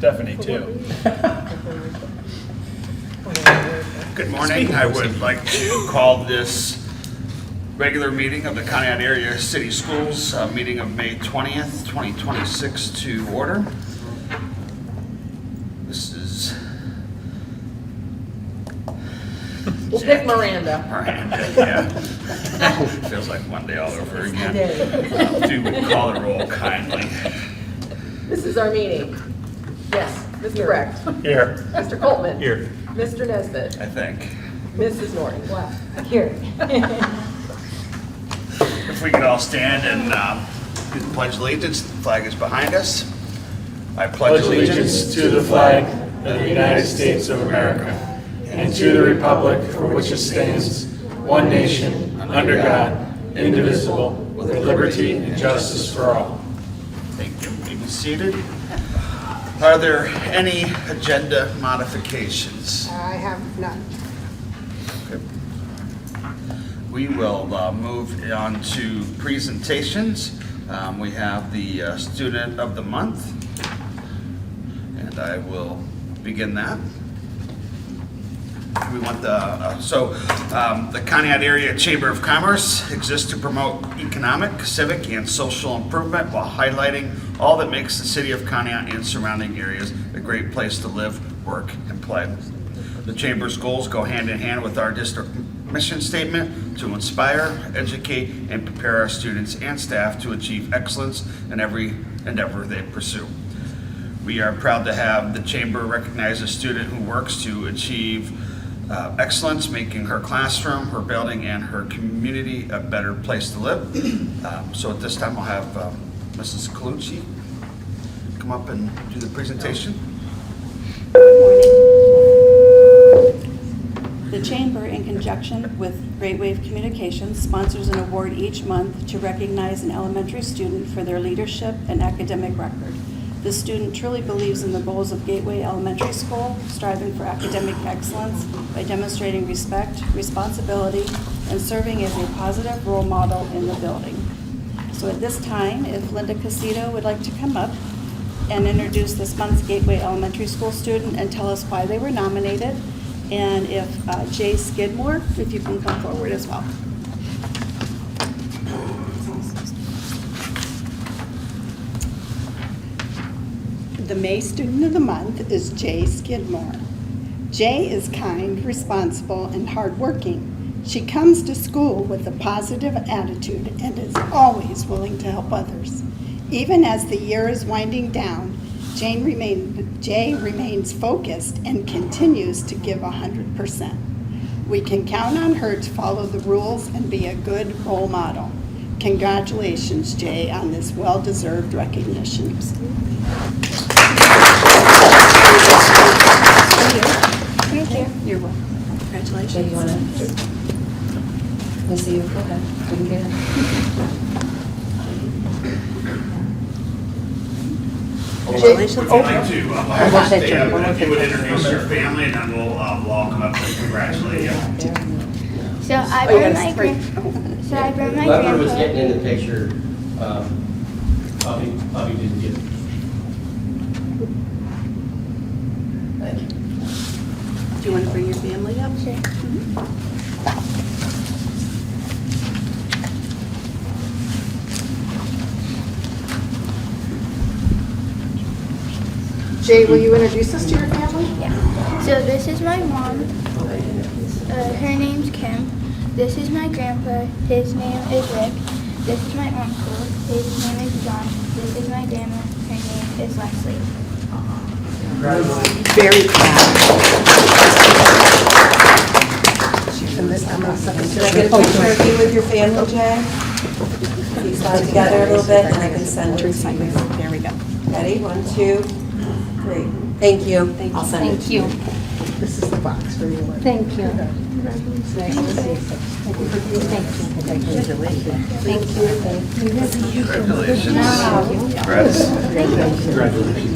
Stephanie, too. Good morning. I would like to call this regular meeting of the Conneaut Area City Schools, meeting of May 20th, 2026 to order. This is We'll pick Miranda. Miranda, yeah. Feels like Monday all over again. Do call the roll kindly. This is our meeting. Yes, Mr. Brecht. Here. Mr. Coltman. Here. Mr. Nesbitt. I think. Mrs. Norton. Wow. Here. If we could all stand and do the Pledge of Allegiance, the flag is behind us. I Pledge allegiance to the flag of the United States of America and to the republic for which it stands, one nation, under God, indivisible, with liberty and justice for all. Thank you. You be seated. Are there any agenda modifications? I have none. Okay. We will move on to presentations. We have the Student of the Month, and I will begin that. We want the Conneaut Area Chamber of Commerce exists to promote economic, civic, and social improvement while highlighting all that makes the city of Conneaut and surrounding areas a great place to live, work, and play. The Chamber's goals go hand in hand with our district mission statement to inspire, educate, and prepare our students and staff to achieve excellence in every endeavor they pursue. We are proud to have the Chamber recognize a student who works to achieve excellence, making her classroom, her building, and her community a better place to live. So at this time, I'll have Mrs. Colucci come up and do the presentation. The Chamber, in conjunction with Great Wave Communications, sponsors an award each month to recognize an elementary student for their leadership and academic record. The student truly believes in the goals of Gateway Elementary School, striving for academic excellence by demonstrating respect, responsibility, and serving as a positive role model in the building. So at this time, if Linda Casito would like to come up and introduce this month's Gateway Elementary School student and tell us why they were nominated, and if Jay Skidmore, if you can come forward as well. The May Student of the Month is Jay Skidmore. Jay is kind, responsible, and hardworking. She comes to school with a positive attitude and is always willing to help others. Even as the year is winding down, Jay remains focused and continues to give 100%. We can count on her to follow the rules and be a good role model. Congratulations, Jay, on this well-deserved recognition. Thank you. You're welcome. Congratulations. You want to see you? Go ahead. We can get it. Congratulations. Would you like to stand up, if you would introduce your family, and then we'll all come up and congratulate you. So I brought my grandpa. Whoever was getting in the picture, Bobby didn't get it. Thank you. Do you want to bring your family up? Sure. Jay, will you introduce us to your family? Yeah. So this is my mom. Her name's Kim. This is my grandpa. His name is Rick. This is my uncle. His name is John. This is my grandma. Her name is Leslie. Very proud. Can I get a picture of you with your family, Jay? You slide together a little bit, and I can send it to you. There we go. Ready? 1, 2, 3. Thank you. I'll send it to you. This is the box for you. Thank you. Nice to see you. Thank you. Congratulations. Congrats.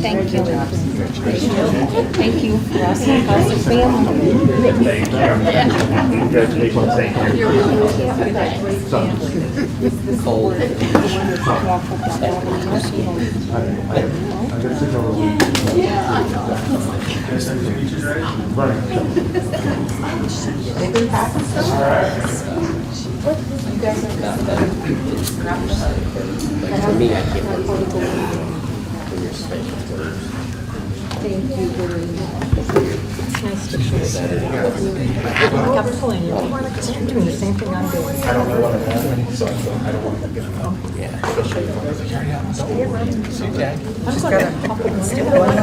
Thank you. Thank you. How's the family? Thank you. Congratulations. Thank you. Cold. Bigger pack? You guys Thank you very much. It's nice to share that. I'm pulling you. You're doing the same thing I'm doing. I don't know what I'm doing, so I don't want to get it up. Yeah. Especially if I'm like, hurry up, don't see Jack. I'm going to hop and stick one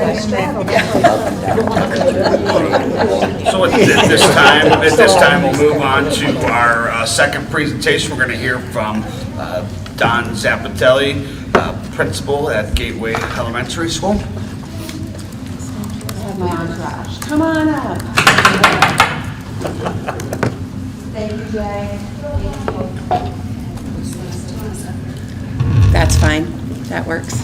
So at this time, we'll move on to our second presentation. We're going to hear from Don Zapatelli, principal at Gateway Elementary School. My entourage. Come on up. Thank you, Jay. That's fine. That works.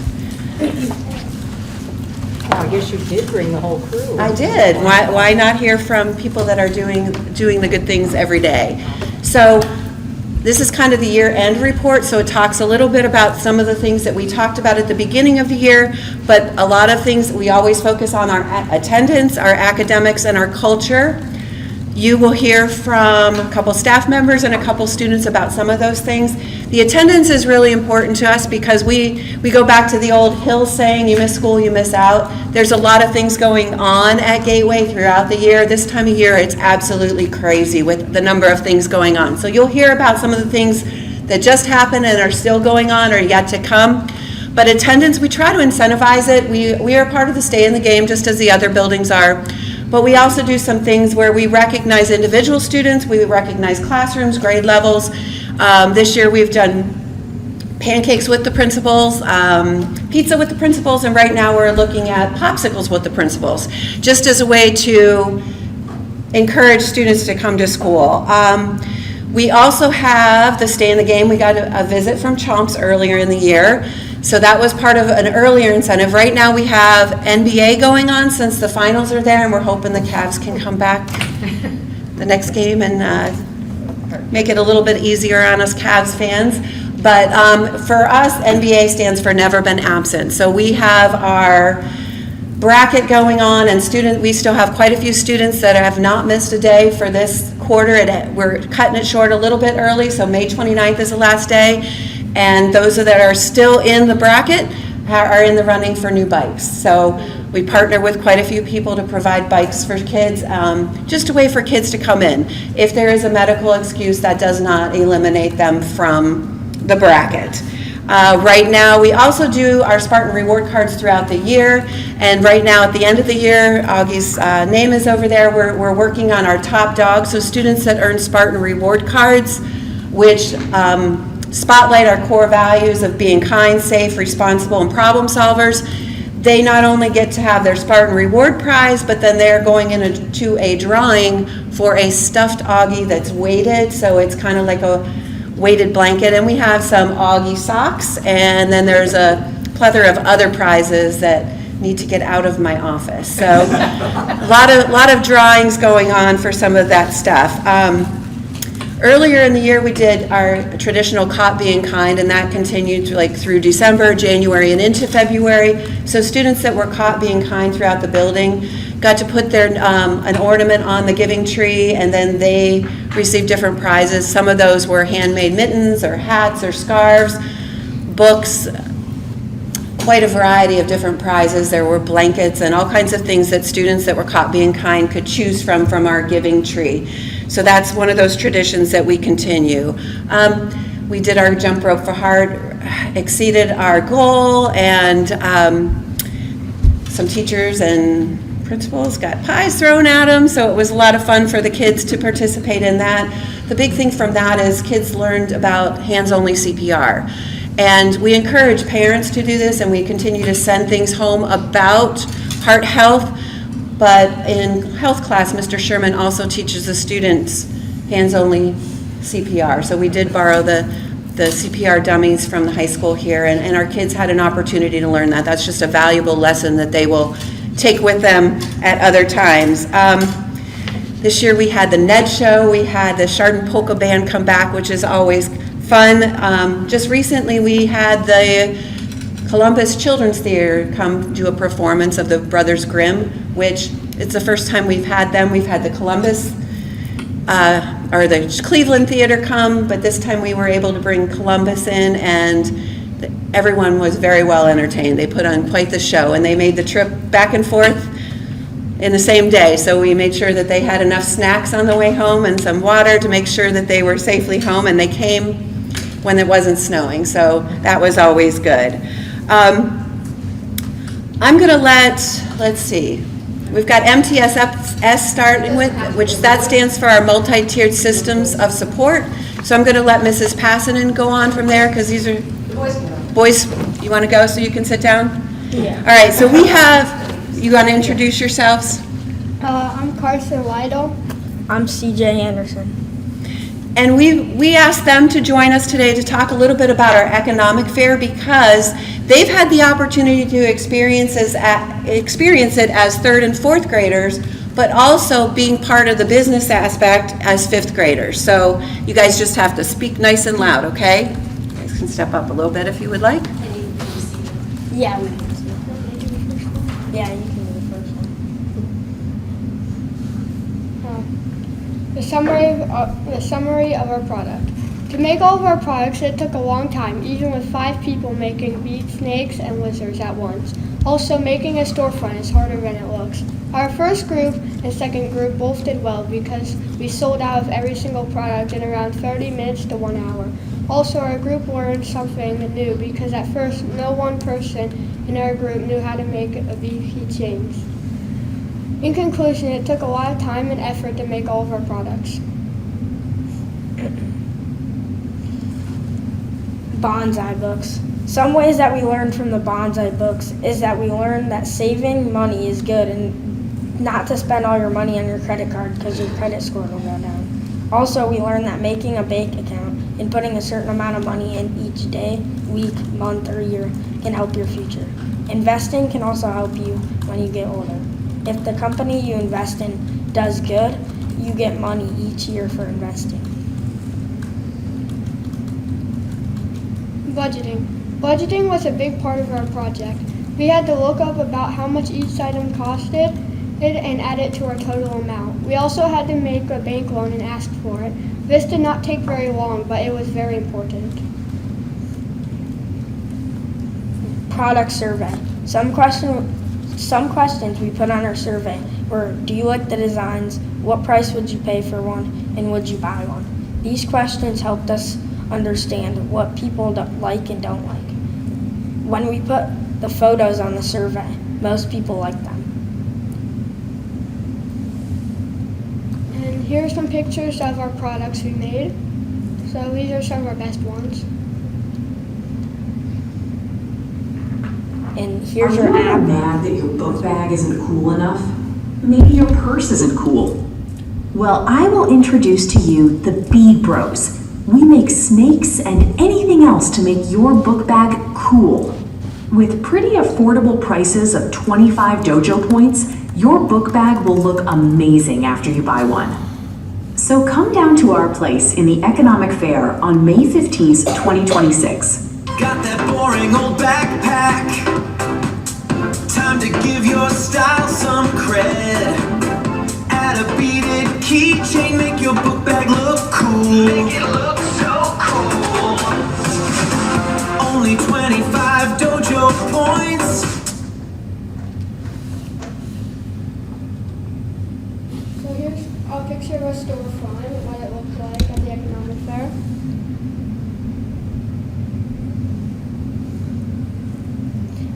I guess you did bring the whole crew. I did. Why not hear from people that are doing the good things every day? So this is kind of the year-end report, so it talks a little bit about some of the things that we talked about at the beginning of the year, but a lot of things we always focus on our attendance, our academics, and our culture. You will hear from a couple staff members and a couple students about some of those things. The attendance is really important to us because we go back to the old Hill saying, you miss school, you miss out. There's a lot of things going on at Gateway throughout the year. This time of year, it's absolutely crazy with the number of things going on. So you'll hear about some of the things that just happened and are still going on or yet to come. But attendance, we try to incentivize it. We are part of the Stay in the Game, just as the other buildings are. But we also do some things where we recognize individual students, we recognize classrooms, grade levels. This year we've done pancakes with the principals, pizza with the principals, and right now we're looking at popsicles with the principals, just as a way to encourage students to come to school. We also have the Stay in the Game. We got a visit from Chomps earlier in the year. So that was part of an earlier incentive. Right now we have NBA going on since the finals are there, and we're hoping the CACS can come back the next game and make it a little bit easier on us CACS fans. But for us, NBA stands for Never Been Absent. So we have our bracket going on, and we still have quite a few students that have not missed a day for this quarter. We're cutting it short a little bit early, so May 29th is the last day. And those that are still in the bracket are in the running for new bikes. So we partner with quite a few people to provide bikes for kids, just a way for kids to come in. If there is a medical excuse, that does not eliminate them from the bracket. Right now, we also do our Spartan reward cards throughout the year. And right now, at the end of the year, Augie's name is over there. We're working on our top dogs, so students that earn Spartan reward cards, which spotlight our core values of being kind, safe, responsible, and problem solvers. They not only get to have their Spartan reward prize, but then they're going into a drawing for a stuffed Augie that's weighted, so it's kind of like a weighted blanket. And we have some Augie socks, and then there's a plethora of other prizes that need to get out of my office. So a lot of drawings going on for some of that stuff. Earlier in the year, we did our traditional Caught Being Kind, and that continued through December, January, and into February. So students that were caught being kind throughout the building got to put their an ornament on the giving tree, and then they received different prizes. Some of those were handmade mittens or hats or scarves, books, quite a variety of different prizes. There were blankets and all kinds of things that students that were caught being kind could choose from our giving tree. So that's one of those traditions that we continue. We did our jump rope for heart, exceeded our goal, and some teachers and principals got pies thrown at them, so it was a lot of fun for the kids to participate in that. The big thing from that is kids learned about hands-only CPR. And we encourage parents to do this, and we continue to send things home about heart health. But in health class, Mr. Sherman also teaches the students hands-only CPR. So we did borrow the CPR dummies from the high school here, and our kids had an opportunity to learn that. That's just a valuable lesson that they will take with them at other times. This year we had the Ned Show. We had the Chardon Polka Band come back, which is always fun. Just recently we had the Columbus Children's Theater come do a performance of the Brothers Grimm, which it's the first time we've had them. We've had the Columbus or the Cleveland Theater come, but this time we were able to bring Columbus in, and everyone was very well entertained. They put on quite the show, and they made the trip back and forth in the same day. So we made sure that they had enough snacks on the way home and some water to make sure that they were safely home, and they came when it wasn't snowing, so that was always good. I'm going to let's see, we've got MTSS starting with, which that stands for our multi-tiered systems of support. So I'm going to let Mrs. Passinen go on from there, because these are, boys, you want to go so you can sit down? Yeah. All right, so we have, you want to introduce yourselves? I'm Carson Lytle. I'm CJ Anderson. And we asked them to join us today to talk a little bit about our economic fair, because they've had the opportunity to experience it as third and fourth graders, but also being part of the business aspect as fifth graders. So you guys just have to speak nice and loud, okay? You guys can step up a little bit if you would like. Yeah, we can see. Yeah, you can do the first one. The summary of our product. To make all of our products, it took a long time, even with 5 people making beads, snakes, and lizards at once. Also, making a storefront is harder than it looks. Our first group and second group both did well because we sold out of every single product in around 30 minutes to 1 hour. Also, our group learned something new because at first, no one person in our group knew how to make a bead keychains. In conclusion, it took a lot of time and effort to make all of our products. Bonsai books. Some ways that we learned from the bonsai books is that we learned that saving money is good and not to spend all your money on your credit card because your credit score will go down. Also, we learned that making a bank account and putting a certain amount of money in each day, week, month, or year can help your future. Investing can also help you when you get older. If the company you invest in does good, you get money each year for investing. Budgeting. Budgeting was a big part of our project. We had to look up about how much each item costed and add it to our total amount. We also had to make a bank loan and ask for it. This did not take very long, but it was very important. Product survey. Some questions we put on our survey were, do you like the designs? What price would you pay for one? And would you buy one? These questions helped us understand what people like and don't like. When we put the photos on the survey, most people liked them. And here are some pictures of our products we made. So these are some of our best ones. And here's your Are you app. mad that your book bag isn't cool enough? Maybe your purse isn't cool. Well, I will introduce to you the Bead Bros. We make snakes and anything else to make your book bag cool. With pretty affordable prices of 25 dojo points, your book bag will look amazing after you buy one. So come down to our place in the Economic Fair on May 15th, 2026. Got that boring old backpack. Time to give your style some cred. Add a beaded keychain, make your book bag look cool. Make it look so cool. Only 25 dojo points. So here's a picture of our storefront and what it looked like at the Economic Fair.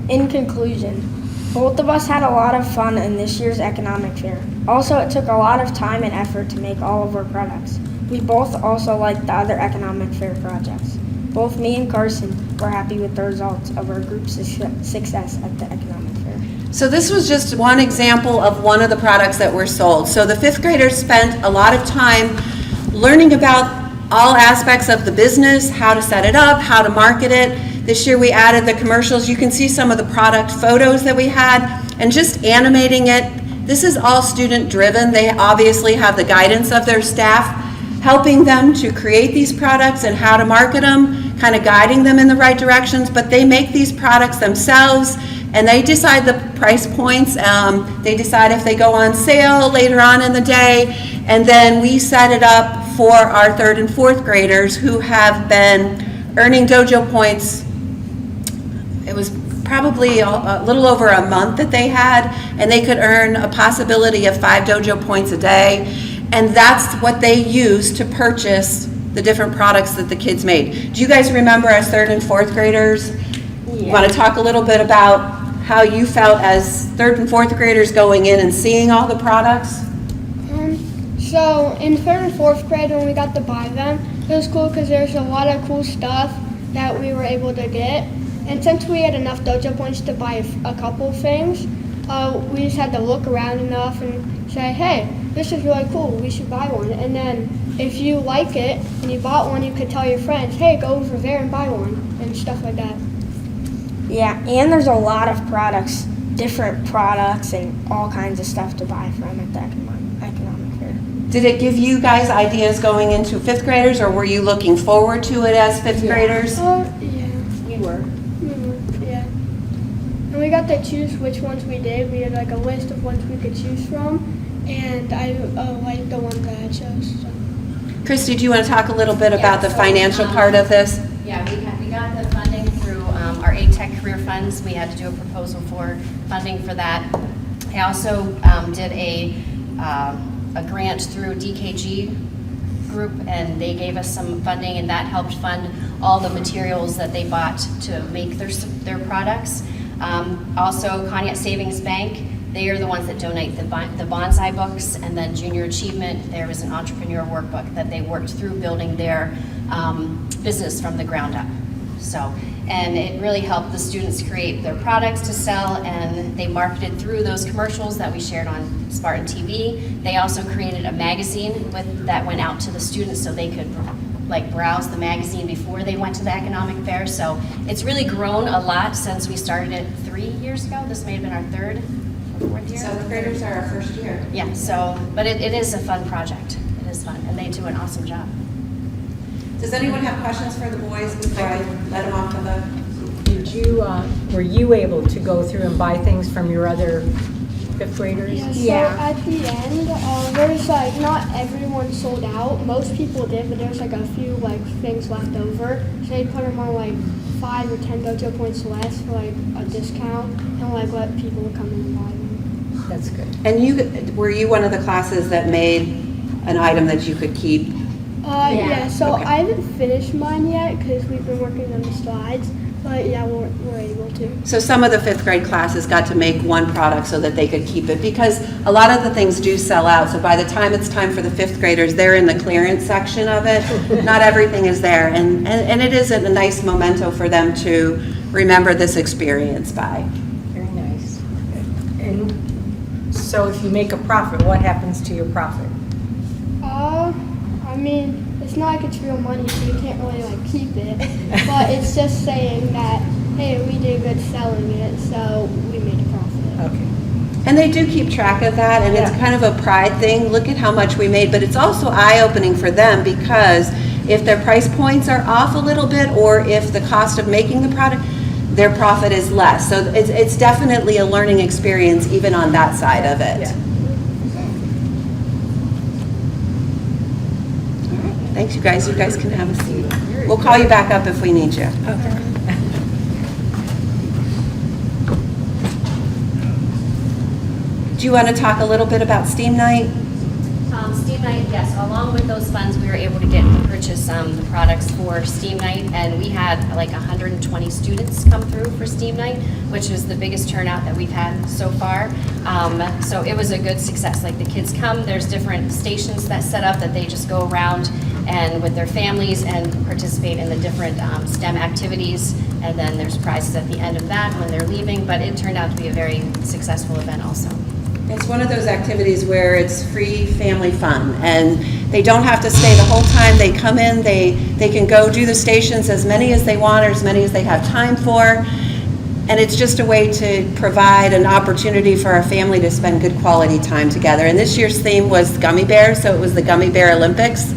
In conclusion, both of us had a lot of fun in this year's economic fair. Also, it took a lot of time and effort to make all of our products. We both also liked the other economic fair projects. Both me and Carson were happy with the results of our group's success at the economic fair. So this was just one example of one of the products that were sold. So the fifth graders spent a lot of time learning about all aspects of the business, how to set it up, how to market it. This year we added the commercials. You can see some of the product photos that we had and just animating it. This is all student driven. They obviously have the guidance of their staff helping them to create these products and how to market them, kind of guiding them in the right directions, but they make these products themselves And they decide the price points. They decide if they go on sale later on in the day. And then we set it up for our 3rd and 4th graders who have been earning dojo points. It was probably a little over a month that they had, and they could earn a possibility of 5 dojo points a day. And that's what they used to purchase the different products that the kids made. Do you guys remember as 3rd and 4th graders? You want to talk a little bit about how you felt as 3rd and 4th graders going in and seeing all the products? So in 3rd and 4th grade when we got to buy them, it was cool because there's a lot of cool stuff that we were able to get. And since we had enough dojo points to buy a couple things, we just had to look around enough and say, hey, this is really cool, we should buy one. And then if you like it and you bought one, you could tell your friends, hey, go over there and buy one, and stuff like that. Yeah, and there's a lot of products, different products and all kinds of stuff to buy from at the economic fair. Did it give you guys ideas going into 5th graders, or were you looking forward to it as 5th graders? Yeah, We were. yeah. And we got to choose which ones we did. We had like a list of ones we could choose from, and I liked the one that I chose. So. Christy, do you want to talk a little bit about the financial part of this? Yeah, we got the funding through our ATech Career Funds. We had to do a proposal for funding for that. I also did a grant through DKG Group, and they gave us some funding, and that helped fund all the materials that they bought to make their products. Also, Conneaut Savings Bank, they are the ones that donate the bonsai books, and then Junior Achievement, there was an entrepreneur workbook that they worked through building their business from the ground up. So, and it really helped the students create their products to sell, and they marketed through those commercials that we shared on Spartan TV. They also created a magazine that went out to the students so they could like browse the magazine before they went to the economic fair. So it's really grown a lot since we started it 3 years ago. This may have been our 3rd or 4th year. 7th graders are our 1st year. Yeah, so, but it is a fun project. It is fun, and they do an awesome job. Does anyone have questions for the boys before I let them off to the... Did you, were you able to go through and buy things from your other 5th graders? Yeah, so at the end, there's like, not everyone sold out. Most people did, but there's like a few like things left over. So they put them on like 5 or 10 dojo points less for like a discount, and like let people come in and buy them. That's good. And were you one of the classes that made an item that you could keep? Yeah, so Okay. I haven't finished mine yet because we've been working on the slides, but yeah, we're able to. So some of the 5th grade classes got to make one product so that they could keep it, because a lot of the things do sell out. So by the time it's time for the 5th graders, they're in the clearance section of it. Not everything is there. And it is a nice memento for them to remember this experience by. Very nice. And so if you make a profit, what happens to your profit? I mean, it's not like it's real money, so you can't really like keep it. But it's just saying that, hey, we did good selling it, so we made a profit. Okay. And they do keep track of that, and it's kind of a pride thing. Look at how much we made, but it's also eye-opening for them, because if their price points are off a little bit, or if the cost of making the product, their profit is less. So it's definitely a learning experience even on that side of it. Yeah. Thanks, you guys. You guys can have a seat. We'll call you back up if we need you. Okay. Do you want to talk a little bit about STEAM Night? STEAM Night, yes. Along with those funds, we were able to purchase the products for STEAM Night, and we had like 120 students come through for STEAM Night, which is the biggest turnout that we've had so far. So it was a good success. Like the kids come, there's different stations that set up that they just go around and with their families and participate in the different STEM activities, and then there's prizes at the end of that when they're leaving, but it turned out to be a very successful event also. It's one of those activities where it's free family fun, and they don't have to stay the whole time. They come in, they can go do the stations as many as they want or as many as they have time for, and it's just a way to provide an opportunity for our family to spend good quality time together. And this year's theme was gummy bears, so it was the Gummy Bear Olympics.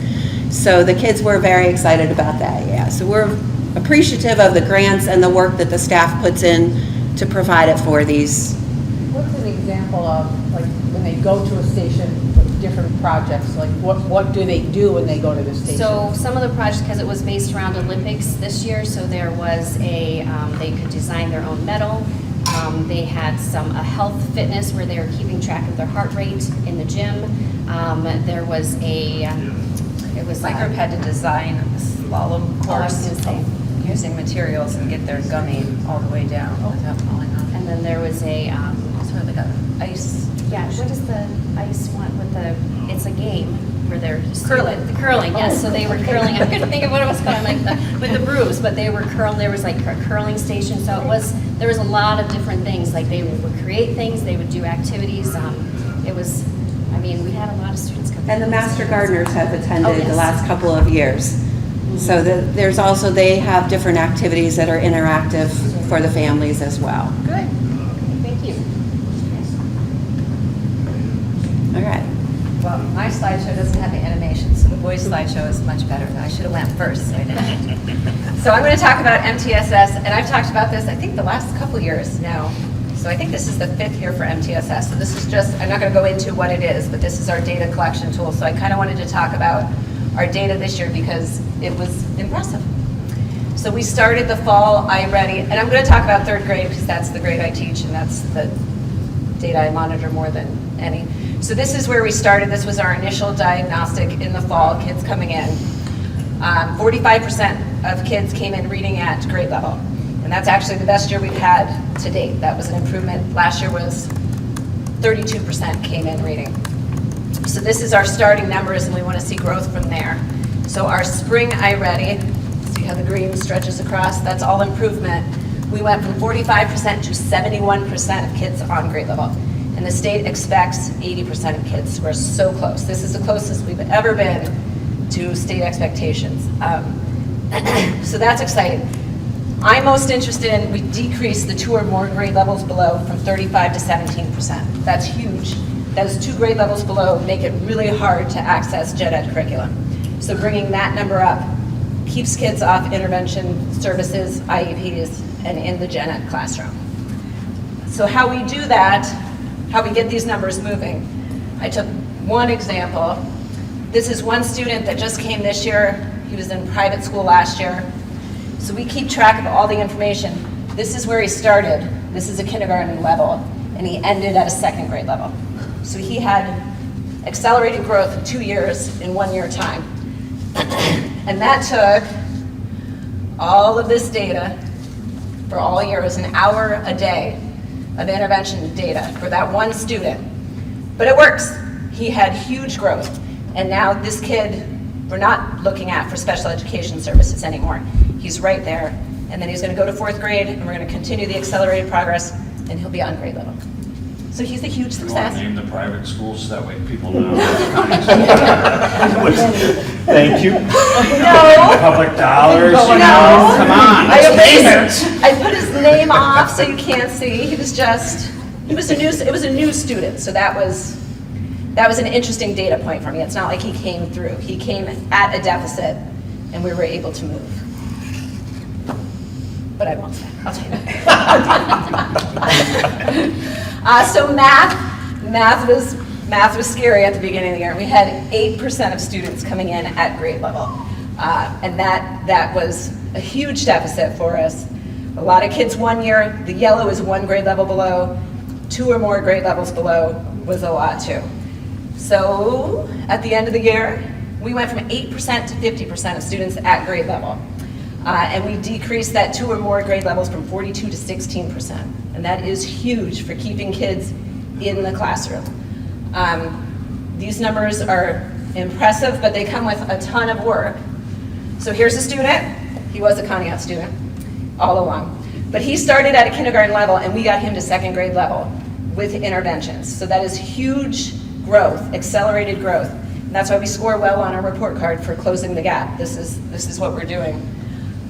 So the kids were very excited about that, yeah. So we're appreciative of the grants and the work that the staff puts in to provide it for these. What's an example of, like, when they go to a station with different projects, like, what do they do when they go to the station? So some of the projects, because it was based around Olympics this year, so there was they could design their own medal. They had a health fitness where they were keeping track of their heart rate in the gym. There was My group had to design a slalom course using materials and get their gummy all the way down without falling off. And then there was Sort of like a ice. yeah, what is the ice one with it's a game where they're Curling. The curling, yes, so they were curling, I couldn't think of what it was called, with the brooms, but they were curling, there was like a curling station, so there was a lot of different things, like they would create things, they would do activities, we had a lot of students come. And the Master Gardeners have attended yes. the last couple of years. So there's also, they have different activities that are interactive for the families as well. Good, thank you. All right. Well, my slideshow doesn't have the animation, so the boys' slideshow is much better. I should have went first, so I didn't. So I'm going to talk about MTSS, and I've talked about this, I think, the last couple years now. So I think this is the 5th year for MTSS. So this is just, I'm not going to go into what it is, but this is our data collection tool. So I kind of wanted to talk about our data this year because it was impressive. So we started the fall iReady, and I'm going to talk about 3rd grade because that's the grade I teach and that's the data I monitor more than any. So this is where we started. This was our initial diagnostic in the fall, kids coming in. 45% of kids came in reading at grade level. And that's actually the best year we've had to date. That was an improvement. Last year was 32% came in reading. So this is our starting numbers and we want to see growth from there. So our spring iReady, see how the green stretches across? That's all improvement. We went from 45% to 71% of kids on grade level. And the state expects 80% of kids. We're so close. This is the closest we've ever been to state expectations. So that's exciting. I'm most interested in, we decreased the 2 or more grade levels below from 35 to 17%. That's huge. Those 2 grade levels below make it really hard to access gen ed curriculum. So bringing that number up keeps kids off intervention services, IEPs, and in the gen ed classroom. So how we do that, how we get these numbers moving, I took one example. This is one student that just came this year. He was in private school last year. So we keep track of all the information. This is where he started. This is a kindergarten level, and he ended at a 2nd grade level. So he had accelerated growth of 2 years in 1 year time. And that took all of this data for all years, an hour a day of intervention data for that one student. But it works. He had huge growth. And now this kid, we're not looking at for special education services anymore. He's right there. And then he's going to go to 4th grade, and we're going to continue the accelerated progress, and he'll be on grade level. So he's a huge You want success. to name the private schools so that way people know. Thank you. No. Public dollars, No. you know, come on, let's name it. I put his name off so you can't see. He was it was a new student, so that was an interesting data point for me. It's not like he came through. He came at a deficit, and we were able to move. But I won't say. I'll tell you. So math was scary at the beginning of the year. We had 8% of students coming in at grade level, and that was a huge deficit for us. A lot of kids 1 year. The yellow is 1 grade level below. 2 or more grade levels below was a lot too. So at the end of the year, we went from 8% to 50% of students at grade level. And we decreased that 2 or more grade levels from 42 to 16%. And that is huge for keeping kids in the classroom. These numbers are impressive, but they come with a ton of work. So here's a student. He was a Conneaut student all along. But he started at a kindergarten level, and we got him to 2nd grade level with interventions. So that is huge growth, accelerated growth. And that's why we score well on our report card for closing the gap. This is what we're doing.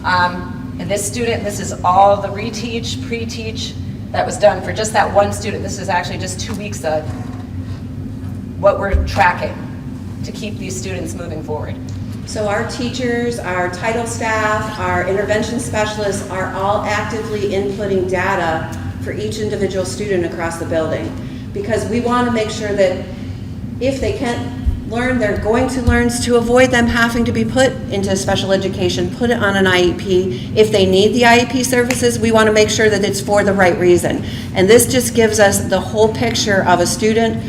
And this student, this is all the reteach, pre-teach that was done for just that one student. This is actually just 2 weeks of what we're tracking to keep these students moving forward. So our teachers, our title staff, our intervention specialists are all actively inputting data for each individual student across the building, because we want to make sure that if they can't learn, they're going to learn, to avoid them having to be put into special education, put it on an IEP. If they need the IEP services, we want to make sure that it's for the right reason. And this just gives us the whole picture of a student,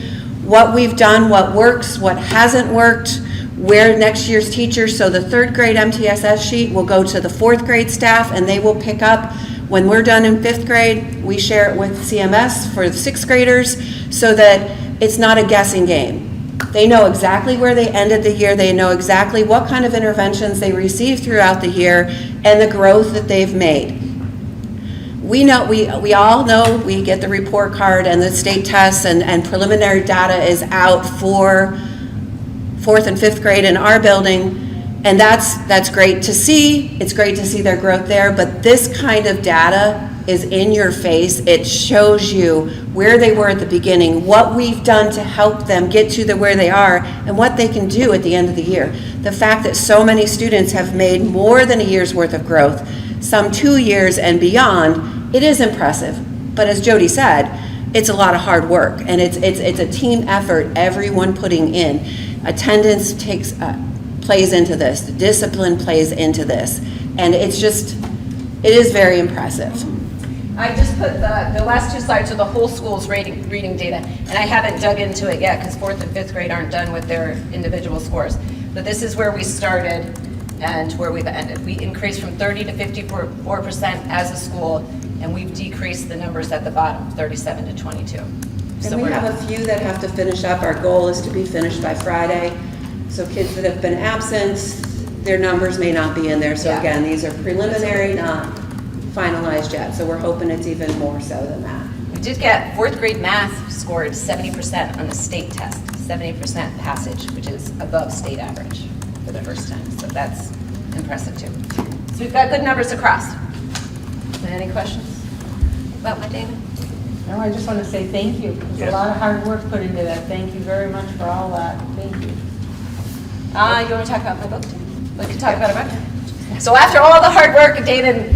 what we've done, what works, what hasn't worked, where next year's teachers, so the 3rd grade MTSS sheet will go to the 4th grade staff, and they will pick up. When we're done in 5th grade, we share it with CMS for the 6th graders, so that it's not a guessing game. They know exactly where they ended the year, they know exactly what kind of interventions they received throughout the year, and the growth that they've made. We know, we all know, we get the report card and the state tests, and preliminary data is out for 4th and 5th grade in our building, and that's great to see. It's great to see their growth there, but this kind of data is in your face. It shows you where they were at the beginning, what we've done to help them get to where they are, and what they can do at the end of the year. The fact that so many students have made more than a year's worth of growth, some 2 years and beyond, it is impressive. But as Jody said, it's a lot of hard work, and it's a team effort, everyone putting in. Attendance plays into this, discipline plays into this, and it is very impressive. I just put the last 2 slides are the whole school's reading data, and I haven't dug into it yet because 4th and 5th grade aren't done with their individual scores. But this is where we started and where we've ended. We increased from 30 to 54% as a school, and we've decreased the numbers at the bottom, 37 to 22. And we have a few that have to finish up. Our goal is to be finished by Friday. So kids that have been absent, their numbers may not be in there. So again, these are preliminary, not finalized yet. So we're hoping it's even more so than that. We did get 4th grade math scored 70% on the state test, 70% passage, which is above state average for the first time. So that's impressive too. So we've got good numbers across. Any questions about my David? No, I just want to say thank you. There's a lot of hard work put into that. Thank you very much for all that. Thank you. You want to talk about my book too? We can talk about it right. So after all the hard work of Dana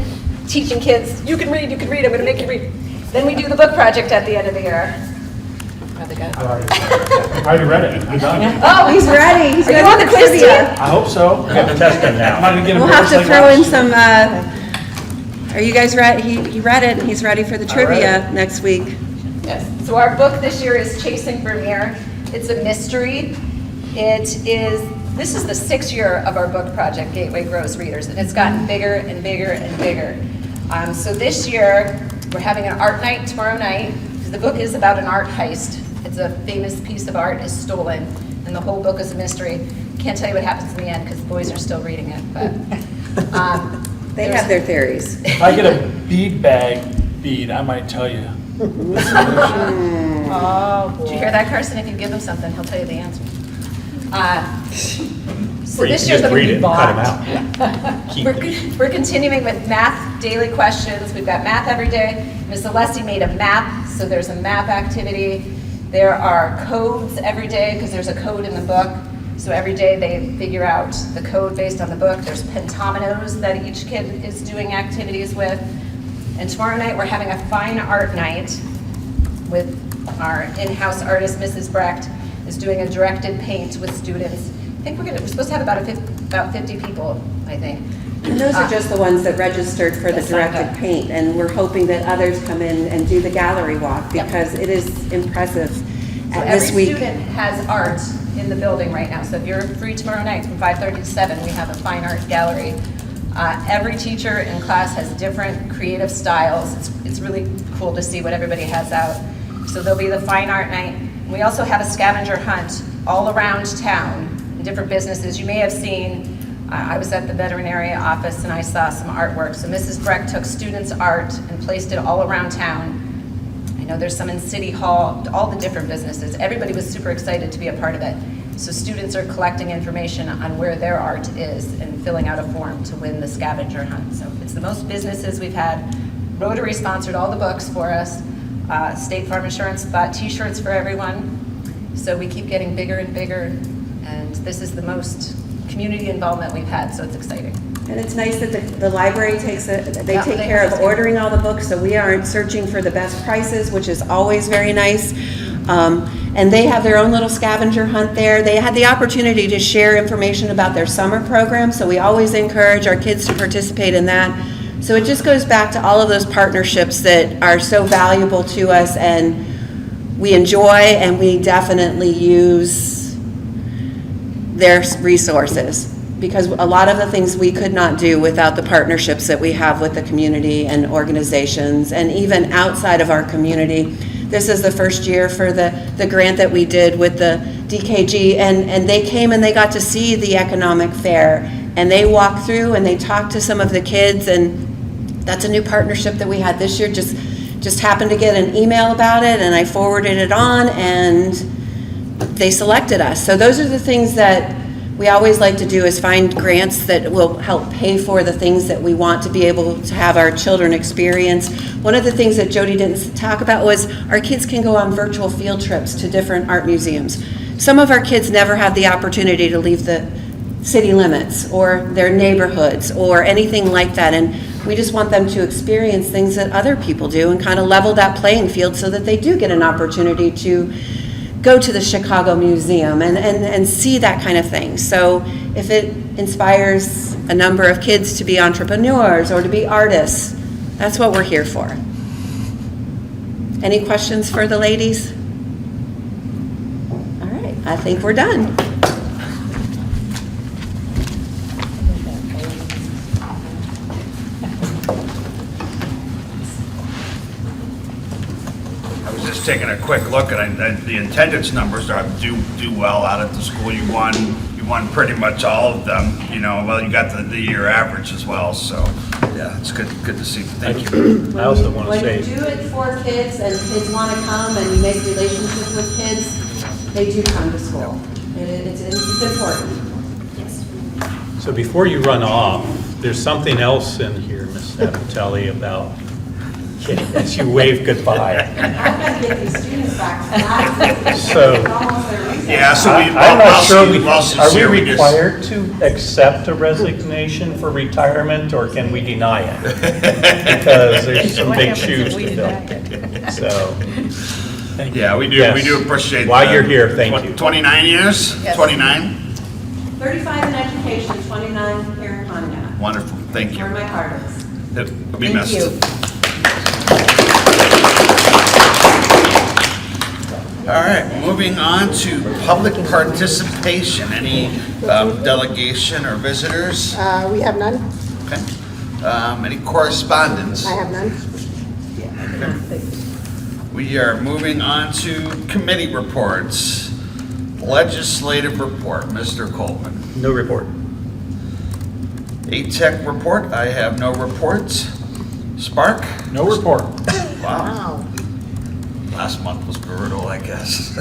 teaching kids, you can read, I'm going to make you read. Then we do the book project at the end of the year. Rather good. I already read it. I'm done. Oh, He's ready. He's Are ready you on for the quiz team? trivia. I hope so. I got the test in now. We'll have to throw in some, are you guys ready? He read it, and he's ready for the trivia next week. Yes. So our book this year is Chasing Vermeer. It's a mystery. This is the 6th year of our book project, Gateway Grows Readers, and it's gotten bigger and bigger and bigger. So this year, we're having an art night tomorrow night. The book is about an art heist. It's a famous piece of art is stolen, and the whole book is a mystery. Can't tell you what happens in the end because the boys are still reading it, but They have their theories. If I get a bead bag bead, I might tell you. Oh, boy. Did you hear that, Carson? If you give him something, he'll tell you the answer. So this year's Just the read it and cut them out. We're continuing with math daily questions. We've got math every day. Ms. Alessi made a map, so there's a map activity. There are codes every day because there's a code in the book. So every day they figure out the code based on the book. There's pentominoes that each kid is doing activities with. And tomorrow night we're having a fine art night with our in-house artist, Mrs. Brecht, is doing a directed paint with students. I think we're supposed to have about 50 people, I think. And those are just the ones that registered for the That signed directed up. paint, and we're hoping that others come in and do the gallery walk, because it is impressive. So This every week, student has art in the building right now. So if you're free tomorrow night from 5:30 to 7, we have a fine art gallery. Every teacher in class has different creative styles. It's really cool to see what everybody has out. So there'll be the fine art night. We also have a scavenger hunt all around town in different businesses. You may have seen, I was at the veterinary office and I saw some artwork. So Mrs. Brecht took students' art and placed it all around town. I know there's some in City Hall, all the different businesses. Everybody was super excited to be a part of it. So students are collecting information on where their art is and filling out a form to win the scavenger hunt. So it's the most businesses we've had. Rotary sponsored all the books for us. State Farm Insurance bought t-shirts for everyone. So we keep getting bigger and bigger, and this is the most community involvement we've had, so it's exciting. And it's nice that the library they Yeah, take they care of have- ordering all the books, so we aren't searching for the best prices, which is always very nice. And they have their own little scavenger hunt there. They had the opportunity to share information about their summer program, so we always encourage our kids to participate in that. So it just goes back to all of those partnerships that are so valuable to us, and we enjoy, and we definitely use their resources, because a lot of the things we could not do without the partnerships that we have with the community and organizations, and even outside of our community. This is the first year for the grant that we did with the DKG, and they came and they got to see the economic fair, and they walked through and they talked to some of the kids, and that's a new partnership that we had this year. Just happened to get an email about it, and I forwarded it on, and they selected us. So those are the things that we always like to do, is find grants that will help pay for the things that we want to be able to have our children experience. One of the things that Jody didn't talk about was our kids can go on virtual field trips to different art museums. Some of our kids never have the opportunity to leave the city limits or their neighborhoods or anything like that, and we just want them to experience things that other people do and kind of level that playing field so that they do get an opportunity to go to the Chicago Museum and see that kind of thing. So if it inspires a number of kids to be entrepreneurs or to be artists, that's what we're here for. Any questions for the ladies? All right, I think we're done. Just taking a quick look at the attendance numbers do well out at the school. You won pretty much all of them. Well, you got the year average as well. So yeah, it's good to see. Thank you. I also want to say, When you do it for kids and kids want to come and you make relationships with kids, they do come to school. It's important. so before you run off, there's something else in here, Ms. Sabatelli, about as you wave goodbye. I'm going to get these students back. So, Yeah, so I'm not sure, are we just- required to accept a resignation for retirement, or can we deny it? Because there's some big shoes to fill. So, thank you. Yeah, we do. Yes. We do appreciate. While you're here, thank you. 29 years. Yes. 29. 35 in education, 29 here in Conneaut. Wonderful. Thank you. Where my heart is. It'll be Thank missed. you. All right, moving on to public participation. Any delegation or visitors? We have none. Okay. Any correspondence? I have none. We are moving on to committee reports. Legislative report, Mr. Coleman. No report. ATEC report, I have no reports. Spark? No report. Wow. Last month was brutal, I guess.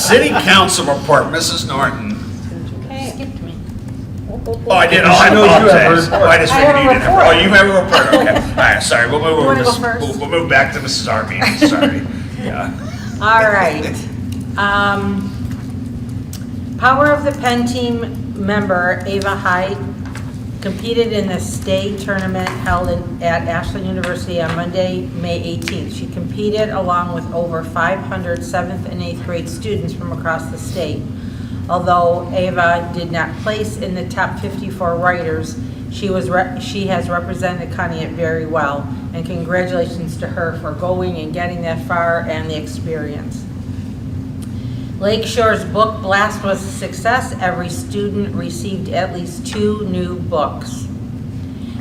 City council report, Mrs. Norton. Skipped me. Oh, I did. Oh, I She knows you have a apologize. report. Oh, I just I figured have a you didn't have. report. Oh, you have a report. Okay. All right. Sorry. We'll move You over. wanna go first? We'll move back to Mrs. Arby. Sorry. Yeah. All right. Power of the Pen team member Ava Hyde competed in the state tournament held at Ashland University on Monday, May 18th. She competed along with over 500 7th and 8th grade students from across the state. Although Ava did not place in the top 54 writers, she has represented Conneaut very well, and congratulations to her for going and getting that far and the experience. Lakeshore's book blast was a success. Every student received at least 2 new books.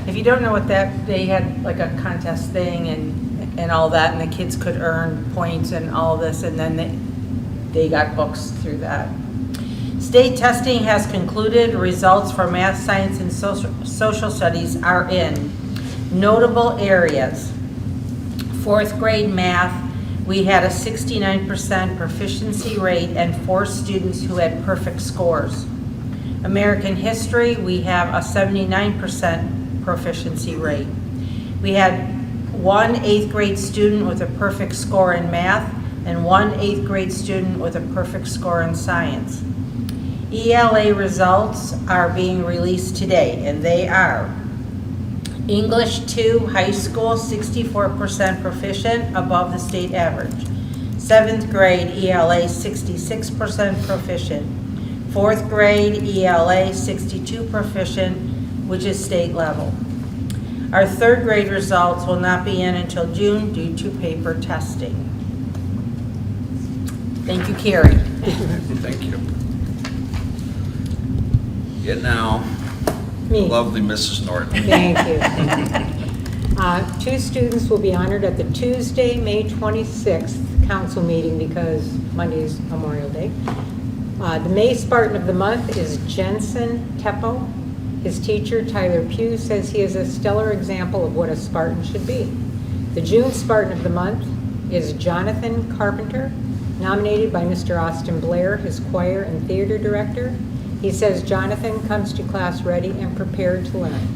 If you don't know what that, they had like a contest thing and all that, and the kids could earn points and all this, and then they got books through that. State testing has concluded. Results for math, science, and social studies are in. Notable areas. 4th grade math, we had a 69% proficiency rate and 4 students who had perfect scores. American history, we have a 79% proficiency rate. We had 1 8th grade student with a perfect score in math and 1 8th grade student with a perfect score in science. ELA results are being released today, and they are English 2, high school, 64% proficient, above the state average. 7th grade ELA, 66% proficient. 4th grade ELA, 62 proficient, which is state level. Our 3rd grade results will not be in until June due to paper testing. Thank you, Carrie. Thank you. And now, Me. lovely Mrs. Norton. Thank you. 2 students will be honored at the Tuesday, May 26th council meeting because Monday is Memorial Day. The May Spartan of the month is Jensen Teppo. His teacher, Tyler Pugh, says he is a stellar example of what a Spartan should be. The June Spartan of the month is Jonathan Carpenter, nominated by Mr. Austin Blair, his choir and theater director. He says Jonathan comes to class ready and prepared to learn.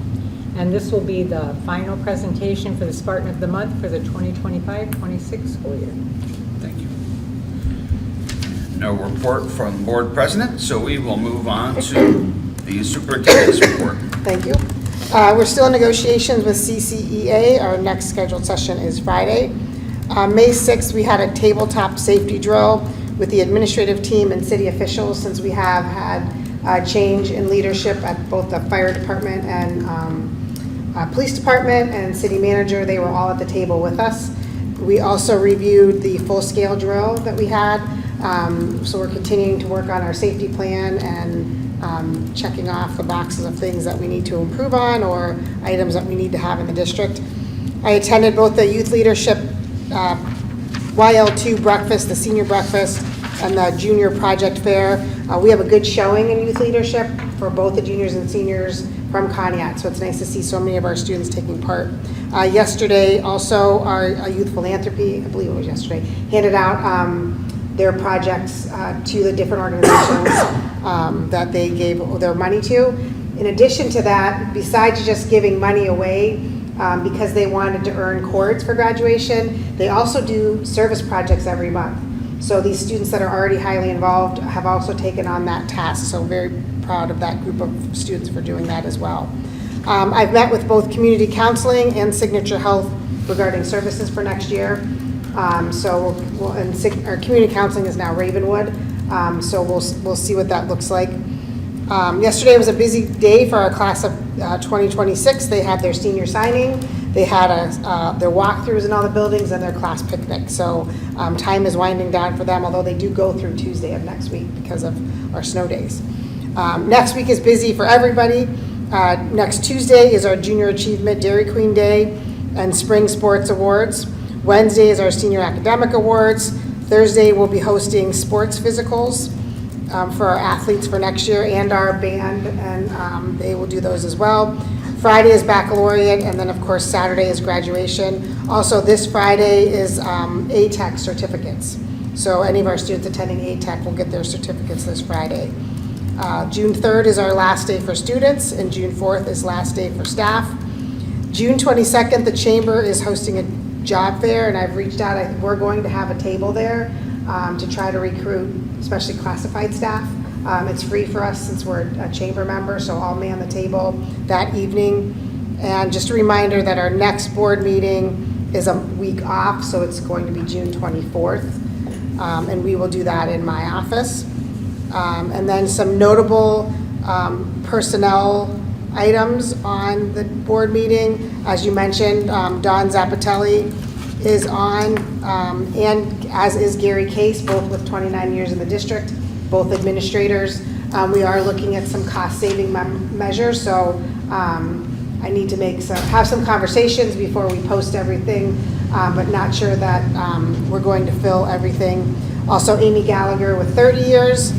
And this will be the final presentation for the Spartan of the month for the 2025-26 school year. Thank you. No report from board president, so we will move on to the superintendent's report. Thank you. We're still in negotiations with CCEA. Our next scheduled session is Friday. May 6th, we had a tabletop safety drill with the administrative team and city officials since we have had a change in leadership at both the fire department and police department and city manager. They were all at the table with us. We also reviewed the full-scale drill that we had. So we're continuing to work on our safety plan and checking off the boxes of things that we need to improve on or items that we need to have in the district. I attended both the youth leadership YL2 breakfast, the senior breakfast, and the junior project fair. We have a good showing in youth leadership for both the juniors and seniors from Conneaut, so it's nice to see so many of our students taking part. Yesterday, also, our youth philanthropy, I believe it was yesterday, handed out their projects to the different organizations that they gave their money to. In addition to that, besides just giving money away, because they wanted to earn cords for graduation, they also do service projects every month. So these students that are already highly involved have also taken on that task, so very proud of that group of students for doing that as well. I've met with both community counseling and Signature Health regarding services for next year. So our community counseling is now Ravenwood, so we'll see what that looks like. Yesterday was a busy day for our class of 2026. They had their senior signing, they had their walkthroughs in all the buildings, and their class picnic. So time is winding down for them, although they do go through Tuesday of next week because of our snow days. Next week is busy for everybody. Next Tuesday is our Junior Achievement Dairy Queen Day and Spring Sports Awards. Wednesday is our Senior Academic Awards. Thursday we'll be hosting sports physicals for our athletes for next year and our band, and they will do those as well. Friday is baccalaureate, and then of course Saturday is graduation. Also this Friday is ATEC certificates. So any of our students attending ATEC will get their certificates this Friday. June 3rd is our last day for students, and June 4th is last day for staff. June 22nd, the Chamber is hosting a job fair, and I've reached out. We're going to have a table there to try to recruit, especially classified staff. It's free for us since we're a Chamber member, so I'll man the table that evening. And just a reminder that our next board meeting is a week off, so it's going to be June 24th, and we will do that in my office. And then some notable personnel items on the board meeting. As you mentioned, Don Zappatelli is on, and as is Gary Case, both with 29 years in the district, both administrators. We are looking at some cost-saving measures, so I need to have some conversations before we post everything, but not sure that we're going to fill everything. Also, Amy Gallagher with 30 years,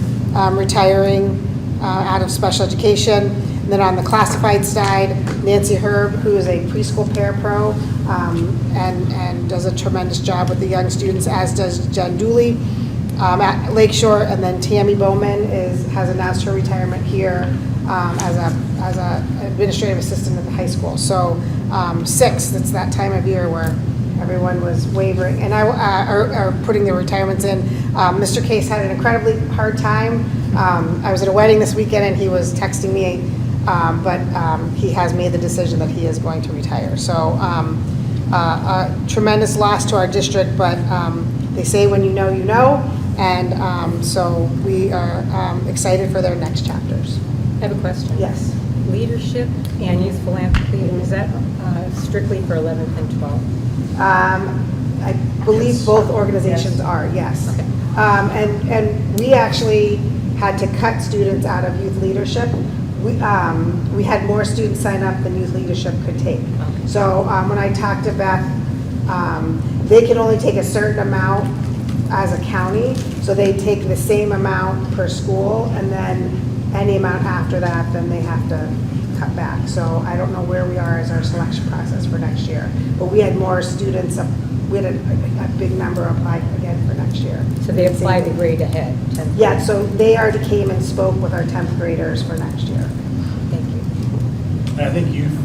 retiring out of special education. And then on the classified side, Nancy Herb, who is a preschool parapro and does a tremendous job with the young students, as does Jen Dooley at Lakeshore. And then Tammy Bowman has announced her retirement here as a administrative assistant at the high school. So 6, it's that time of year where everyone was wavering, and or putting their retirements in. Mr. Case had an incredibly hard time. I was at a wedding this weekend, and he was texting me, but he has made the decision that he is going to retire. So a tremendous loss to our district, but they say when you know, you know, and so we are excited for their next chapters. I have a question. Yes. Leadership and youth philanthropy, is that strictly for 11th and 12th? I believe both organizations are, yes. Okay. And we actually had to cut students out of youth leadership. We had more students sign up than youth leadership could take. Okay. So when I talked to Beth, they could only take a certain amount as a county, so they take the same amount per school, and then any amount after that, then they have to cut back. So I don't know where we are as our selection process for next year. But we had more students, we had a big number apply again for next year. So they apply the grade ahead? 10th Yeah, so they already came and spoke with our 10th graders for next year. Thank you. And I think youth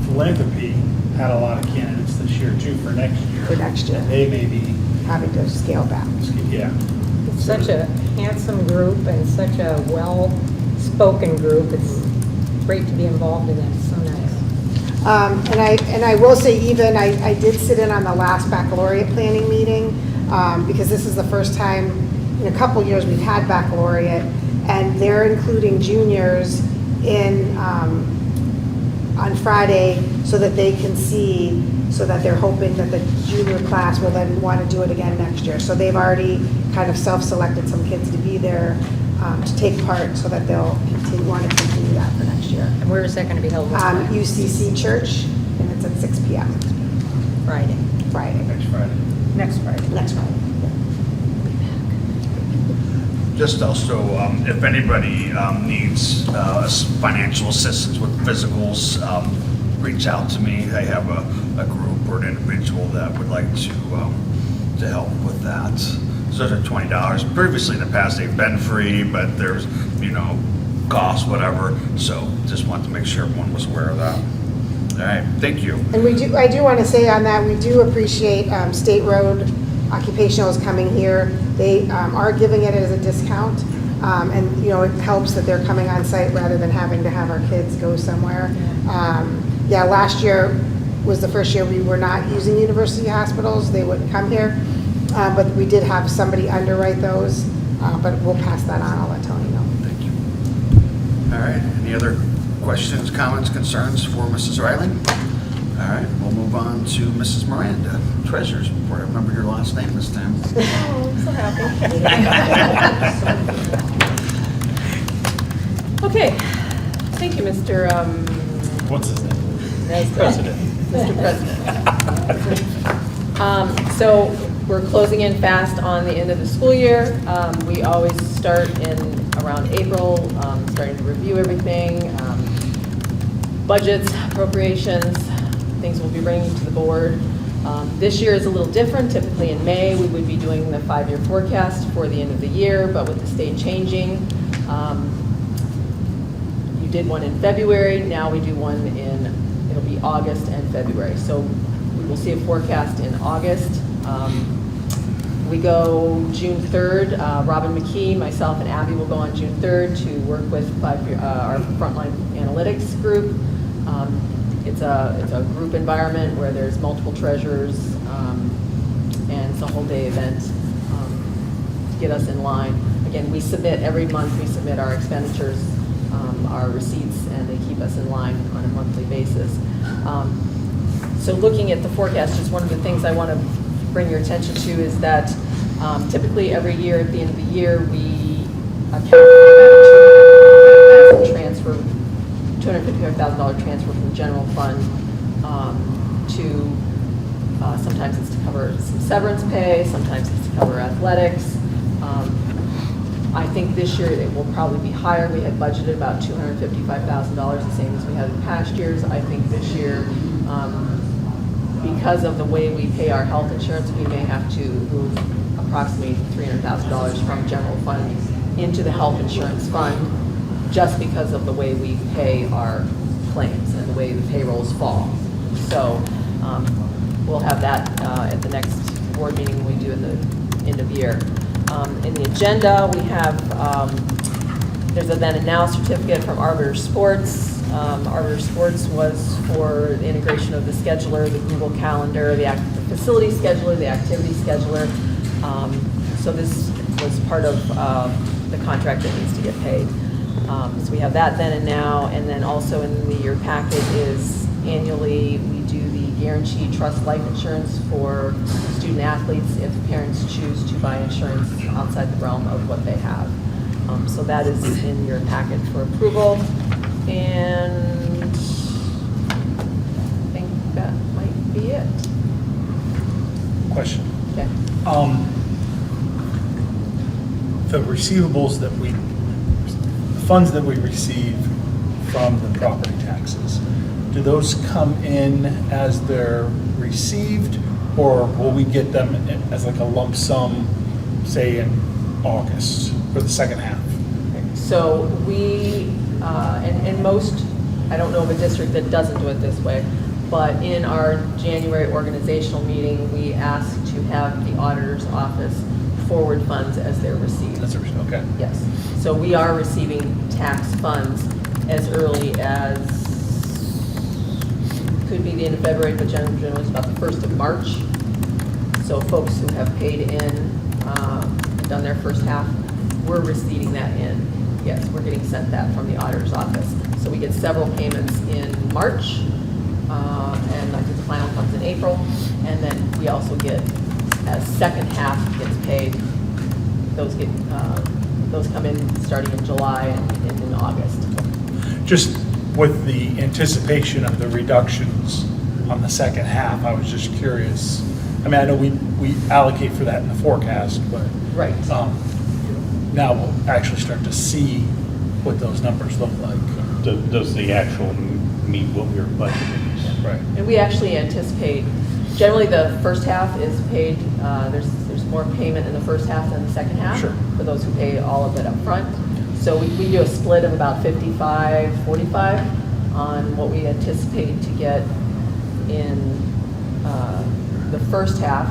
philanthropy had a lot of candidates this year too for next year. For next year. And they may be, Having to scale back. yeah. It's such a handsome group and such a well-spoken group. It's great to be involved in it. It's so nice. And I will say, even I did sit in on the last baccalaureate planning meeting, because this is the first time in a couple years we've had baccalaureate, and they're including juniors in on Friday so that they can see, so that they're hoping that the junior class will then want to do it again next year. So they've already kind of self-selected some kids to be there to take part, so that they'll want to continue that for next year. And where is that going to be held? What time? UCC Church, and it's at 6 p.m. Friday. Friday. Next Friday. Next Friday. Next Friday. Just also, if anybody needs financial assistance with physicals, reach out to me. I have a group or an individual that would like to help with that. So those are $20. Previously in the past, they've been free, but there's, cost, whatever. So just want to make sure everyone was aware of that. All right, thank you. And I do want to say on that, we do appreciate State Road Occupational is coming here. They are giving it as a discount, and it helps that they're coming on site rather than having to have our kids go somewhere. Yeah, last year was the first year we were not using university hospitals. They wouldn't come here, but we did have somebody underwrite those, but we'll pass that on. I'll let Tony know. Thank you. All right, any other questions, comments, concerns for Mrs. Riley? All right, we'll move on to Mrs. Miranda, Treasurer's Report. I remember your last name this time. Oh, I'm so happy. Okay, thank you, Mr. What's his name? President. Mr. President. So we're closing in fast on the end of the school year. We always start in around April, starting to review everything, budgets, appropriations, things we'll be bringing to the board. This year is a little different. Typically in May, we would be doing the 5-year forecast for the end of the year, but with the state changing, you did one in February, now we do one it'll be August and February. So we will see a forecast in August. We go June 3rd. Robin McKee, myself, and Abby will go on June 3rd to work with our frontline analytics group. It's a group environment where there's multiple treasurers, and it's a whole day event to get us in line. Again, we submit every month. We submit our expenditures, our receipts, and they keep us in line on a monthly basis. So looking at the forecast, just one of the things I want to bring your attention to is that typically every year at the end of the year we account for transfer, $255,000 transfer from the general fund to sometimes it's to cover some severance pay, sometimes it's to cover athletics. I think this year it will probably be higher. We had budgeted about $255,000, the same as we had in past years. I think this year, because of the way we pay our health insurance, we may have to move approximately $300,000 from general fund into the health insurance fund, just because of the way we pay our claims and the way the payrolls fall. So we'll have that at the next board meeting we do at the end of year. In the agenda, we have, there's a then and now certificate from Arbiter Sports. Arbiter Sports was for the integration of the scheduler, the Google Calendar, the facility scheduler, the activity scheduler. So this was part of the contract that needs to get paid. So we have that then and now, and then also in the year packet is annually we do the guaranteed trust life insurance for student athletes if parents choose to buy insurance outside the realm of what they have. So that is in your packet for approval. And I think that might be it. Question. Okay. The receivables that the funds that we receive from the property taxes, do those come in as they're received, or will we get them as like a lump sum, say in August for the second half? So we, and most, I don't know of a district that doesn't do it this way, but in our January organizational meeting, we asked to have the auditor's office forward funds as they're received. That's okay. Yes. So we are receiving tax funds as early as, could be the end of February, but generally it's about the 1st of March. So folks who have paid in, done their first half, we're receiving that in. Yes, we're getting sent that from the auditor's office. So we get several payments in March, and I think the final comes in April. And then we also get, as second half gets paid, those come in starting in July and in August. Just with the anticipation of the reductions on the second half, I was just curious. I mean, I know we allocate for that in the forecast, but right. Now we'll actually start to see what those numbers look like. Does the actual meet what we were budgeting? Right. And we actually anticipate, generally the first half is paid, there's more payment in the first half than the second half. Sure. For those who pay all of it up front. So we do a split of about 55-45 on what we anticipate to get in the first half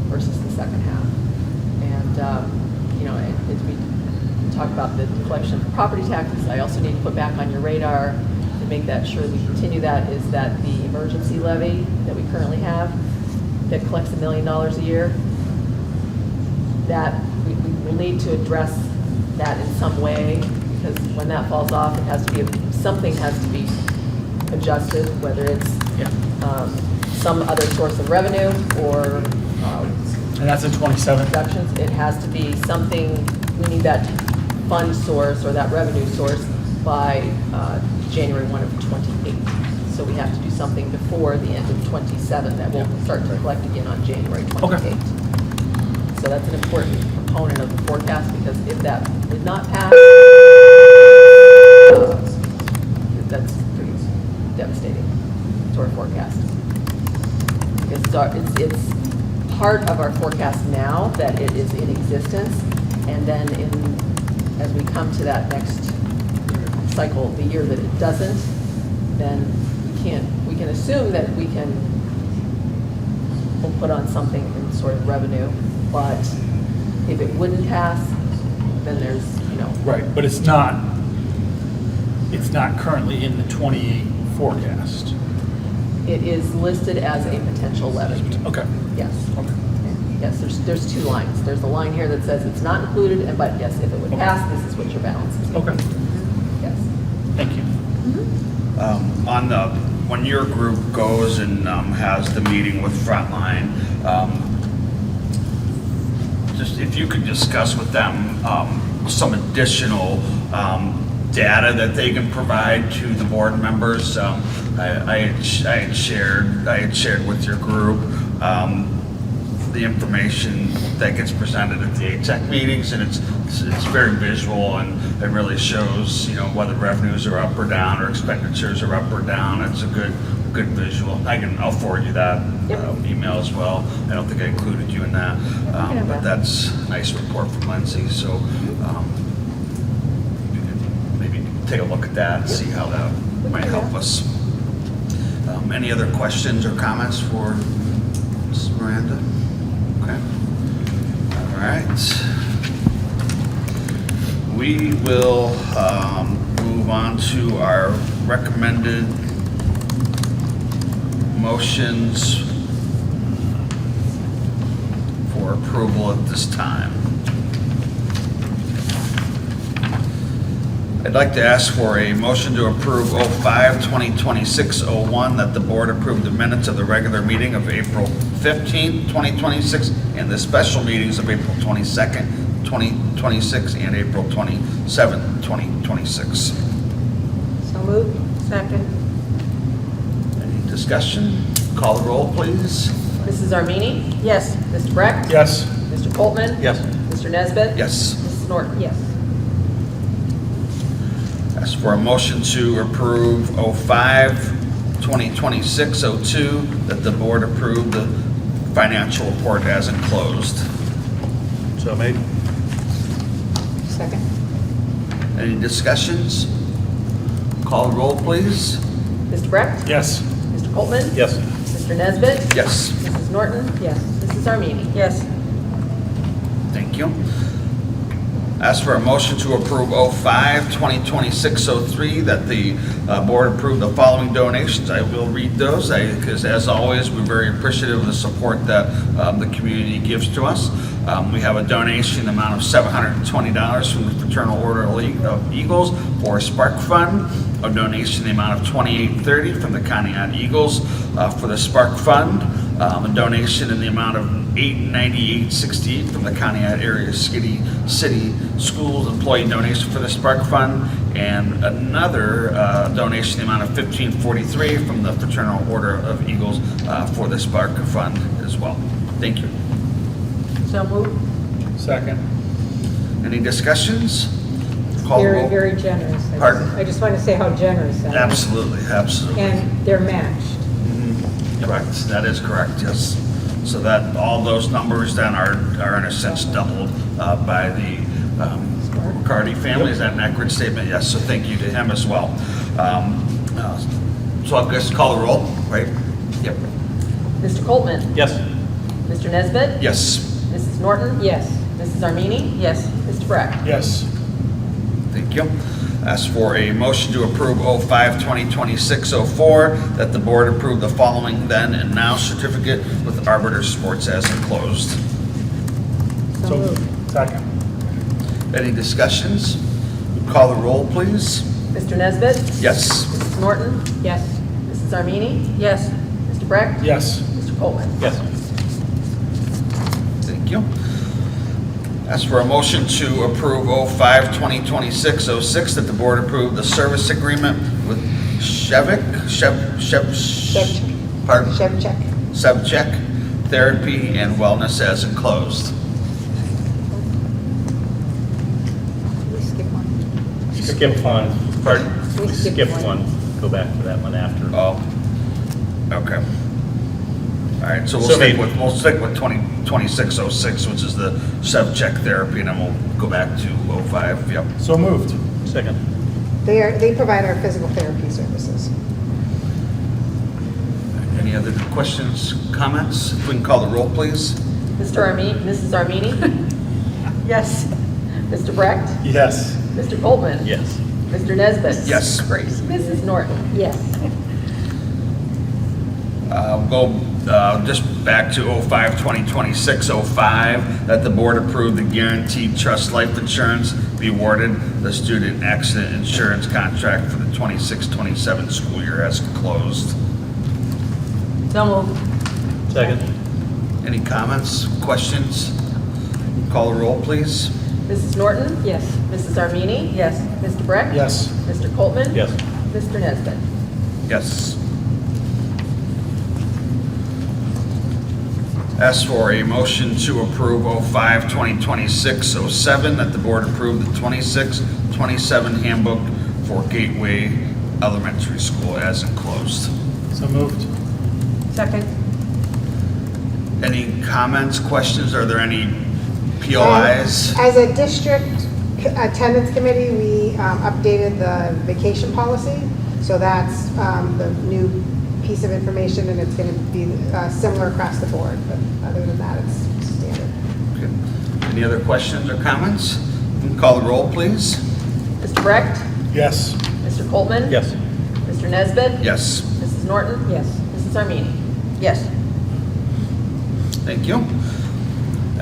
versus the second half. And, as we talk about the collection of property taxes, I also need to put back on your radar to make that sure we continue that is that the emergency levy that we currently have that collects $1 million a year, that we will need to address that in some way, because when that falls off, it has to be, something has to be adjusted, whether it's some other source of revenue or and that's in 27? Reductions. It has to be something, we need that fund source or that revenue source by January 1 of 28. So we have to do something before the end of 27 that will start to collect again on January 28. Okay. So that's an important component of the forecast, because if that did not pass, that's pretty devastating to our forecast. It's part of our forecast now that it is in existence, and then as we come to that next cycle, the year that it doesn't, then we can assume that we'll put on something in sort of revenue, but if it wouldn't pass, then there's, Right, but it's not currently in the 28 forecast. It is listed as a potential levy. Okay. Yes. Okay. Yes, there's two lines. There's a line here that says it's not included, but yes, if it would pass, this is what your balance is. Okay. Yes. Thank you. When your group goes and has the meeting with Frontline, just if you could discuss with them some additional data that they can provide to the board members. I had shared with your group the information that gets presented at the ATEC meetings, and it's very visual, and it really shows whether revenues are up or down or expenditures are up or down. It's a good visual. I'll forward you that email as well. I don't think I included you in that, but that's a nice report from Lindsay. So you can maybe take a look at that and see how that might help us. Any other questions or comments for Mrs. Miranda? Okay. All right. We will move on to our recommended motions for approval at this time. I'd like to ask for a motion to approve 05-2026-01, that the board approve the minutes of the regular meeting of April 15th, 2026, and the special meetings of April 22nd, 2026, and April 27th, 2026. So moved. Second. Any discussion? Call the roll, please. Mrs. Armini? Yes. Mr. Brecht? Yes. Mr. Coltman? Yes. Mr. Nesbit? Yes. Mrs. Norton? Yes. Ask for a motion to approve 05-2026-02, that the board approve the financial report as enclosed. So made. Second. Any discussions? Call the roll, please. Mr. Brecht? Yes. Mr. Coltman? Yes. Mr. Nesbit? Yes. Mrs. Norton? Yes. Mrs. Armini? Yes. Thank you. Ask for a motion to approve 05-2026-03, that the board approve the following donations. I will read those, because as always, we're very appreciative of the support that the community gives to us. We have a donation amount of $720 from the Fraternal Order of Eagles for a Spark Fund, a donation in the amount of $28.30 from the Conneaut Eagles for the Spark Fund, a donation in the amount of $898.68 from the Conneaut Area City Schools Employee Donation for the Spark Fund, and another donation in the amount of $1543 from the Fraternal Order of Eagles for the Spark Fund as well. Thank you. So moved. Second. Any discussions? Call the Very, roll. very generous. Pardon? I just want to say how generous that is. Absolutely, absolutely. And they're matched. Correct, that is correct, yes. So that, all those numbers then are in a sense doubled by the Riccardi family. Is that an accurate statement? Yes, so thank you to him as well. So I guess call the roll, right? Yep. Mr. Coltman? Yes. Mr. Nesbit? Yes. Mrs. Norton? Yes. Mrs. Armini? Yes. Mr. Brecht? Yes. Thank you. Ask for a motion to approve 05-2026-04, that the board approve the following then and now certificate with Arbiter Sports as enclosed. So moved. Second. Any discussions? Call the roll, please. Mr. Nesbit? Yes. Mrs. Norton? Yes. Mrs. Armini? Yes. Mr. Brecht? Yes. Mr. Coltman? Yes. Thank you. Ask for a motion to approve 05-2026-06, that the board approve the service agreement with pardon? Sevchek Therapy and Wellness as enclosed. We skip one. Skip one. Pardon? We Skip one. Go back to that one after. Oh, okay. All right, so So we'll maybe- stick with 2026-06, which is the Sevchek Therapy, and then we'll go back to 05, yep. So moved. Second. They provide our physical therapy services. Any other questions, comments? If we can call the roll, please. Mr. Armini? Mrs. Armini? Yes. Mr. Brecht? Yes. Mr. Coltman? Yes. Mr. Nesbit? Yes. Mrs. Norton? Yes. Go just back to 05-2026-05, that the board approve the guaranteed trust life insurance be awarded the student accident insurance contract for the 26-27 school year as closed. So moved. Second. Any comments, questions? Call the roll, please. Mrs. Norton? Yes. Mrs. Armini? Yes. Mr. Brecht? Yes. Mr. Coltman? Yes. Mr. Nesbit? Yes. Ask for a motion to approve 05-2026-07, that the board approve the 26-27 handbook for Gateway Elementary School as enclosed. So moved. Second. Any comments, questions? Are there any POIs? As a district attendance committee, we updated the vacation policy. So that's the new piece of information, and it's going to be similar across the board, but other than that, it's standard. Okay. Any other questions or comments? You can call the roll, please. Mr. Brecht? Yes. Mr. Coltman? Yes. Mr. Nesbit? Yes. Mrs. Norton? Yes. Mrs. Armini? Yes. Thank you.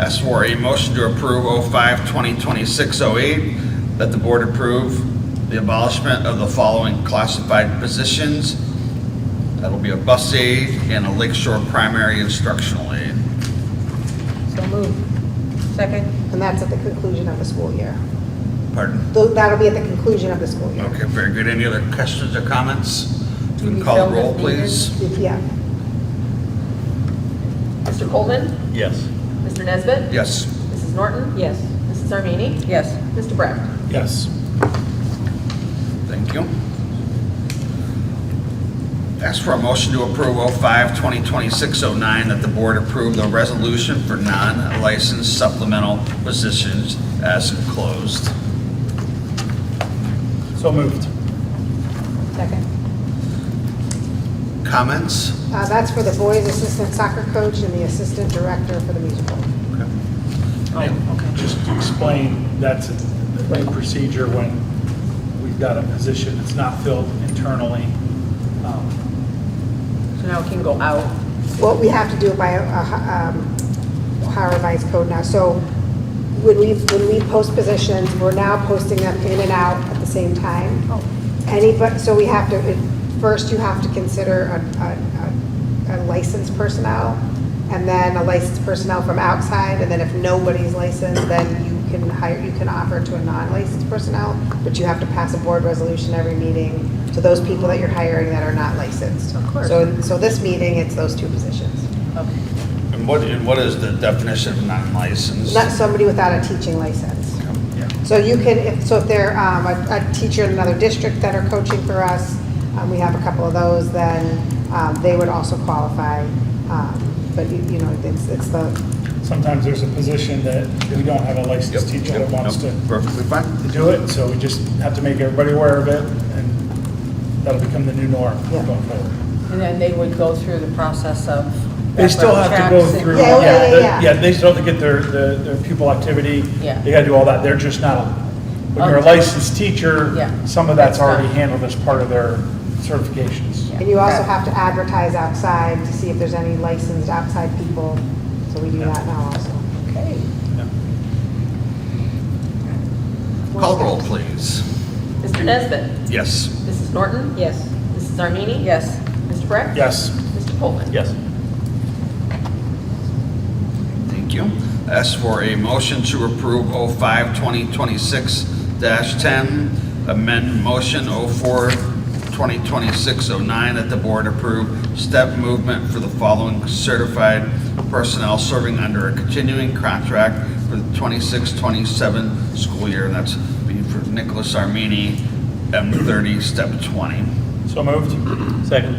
Ask for a motion to approve 05-2026-08, that the board approve the abolishment of the following classified positions. That'll be a bus aide and a lakeshore primary instructional aide. So moved. Second. And that's at the conclusion of the school year. Pardon? That'll be at the conclusion of the school year. Okay, very good. Any other questions or comments? You can we call the fill roll, this please. Yeah. Mr. Coltman? Yes. Mr. Nesbit? Yes. Mrs. Norton? Yes. Mrs. Armini? Yes. Mr. Brecht? Yes. Thank you. Ask for a motion to approve 05-2026-09, that the board approve the resolution for non-licensed supplemental positions as enclosed. So moved. Second. Comments? That's for the boys assistant soccer coach and the assistant director for the musical. Just to explain, that's a new procedure when we've got a position that's not filled internally. So now it can go out. Well, we have to do it by Ohio Revised Code now. So when we post positions, we're now posting them in and out at the same time. So we have to, first you have to consider a licensed personnel, and then a licensed personnel from outside, and then if nobody's licensed, then you can offer to a non-licensed personnel, but you have to pass a board resolution every meeting to those people that you're hiring that are not licensed. Of course. So this meeting, it's those two positions. Okay. And what is the definition of non-licensed? Not somebody without a teaching license. Yeah. So you can, if they're a teacher in another district that are coaching for us, we have a couple of those, then they would also qualify. But you know, it's the. Sometimes there's a position that we don't have a licensed teacher that wants to Perfectly fine. do it, so we just have to make everybody aware of it, and that'll become the new norm going forward. And then they would go through the process of. They still have to go background checks through, and- yeah, they still have to get their pupil activity. Yeah. They gotta do all that, they're just not, when you're a licensed teacher, Yeah. some of that's That's already fine. handled as part of their certifications. And you also have to advertise outside to see if there's any licensed outside people. So we do that now also. Okay. Call the roll, please. Mr. Nesbit? Yes. Mrs. Norton? Yes. Mrs. Armini? Yes. Mr. Brecht? Yes. Mr. Coltman? Yes. Thank you. Ask for a motion to approve 05-2026-10, amend motion 04-2026-09, that the board approve step movement for the following certified personnel serving under a continuing contract for the 26-27 school year, and that's being for Nicholas Armini, M30, step 20. So moved. Second.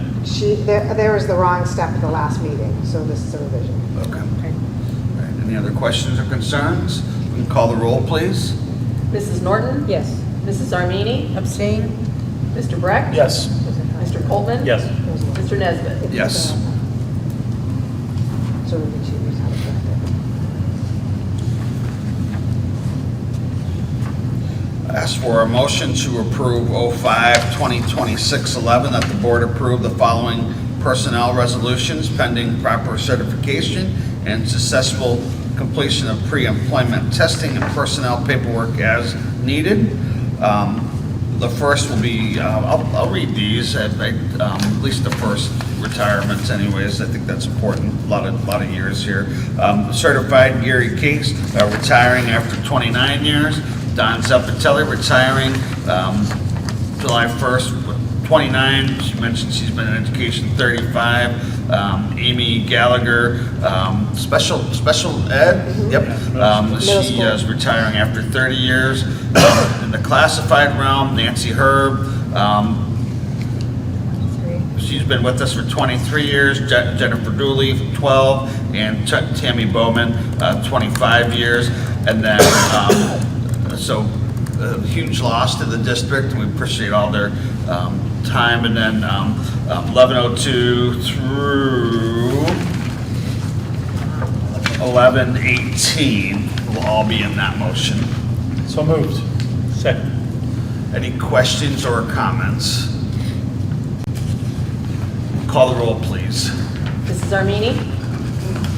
There was the wrong step at the last meeting, so this is a revision. Okay. All right. Any other questions or concerns? We can call the roll, please. Mrs. Norton? Yes. Mrs. Armini? Abstain? Mr. Brecht? Yes. Mr. Coltman? Yes. Mr. Nesbit? Yes. So we can choose how to correct it. Ask for a motion to approve 05-2026-11, that the board approve the following personnel resolutions pending proper certification and successful completion of pre-employment testing and personnel paperwork as needed. The first will be, I'll read these, at least the first retirements anyways. I think that's important, a lot of years here. Certified Gary Case, retiring after 29 years. Don Zappatelli, retiring July 1st with 29. She mentioned she's been in education 35. Amy Gallagher, special ed. Yep. She is retiring after 30 years. In the classified realm, Nancy Herb. She's been with us for 23 years. Jennifer Dooley, 12, and Tammy Bowman, 25 years. And then, so a huge loss to the district, and we appreciate all their time. And then 1102 through 1118 will all be in that motion. So moved. Second. Any questions or comments? Call the roll, please. Mrs. Armini?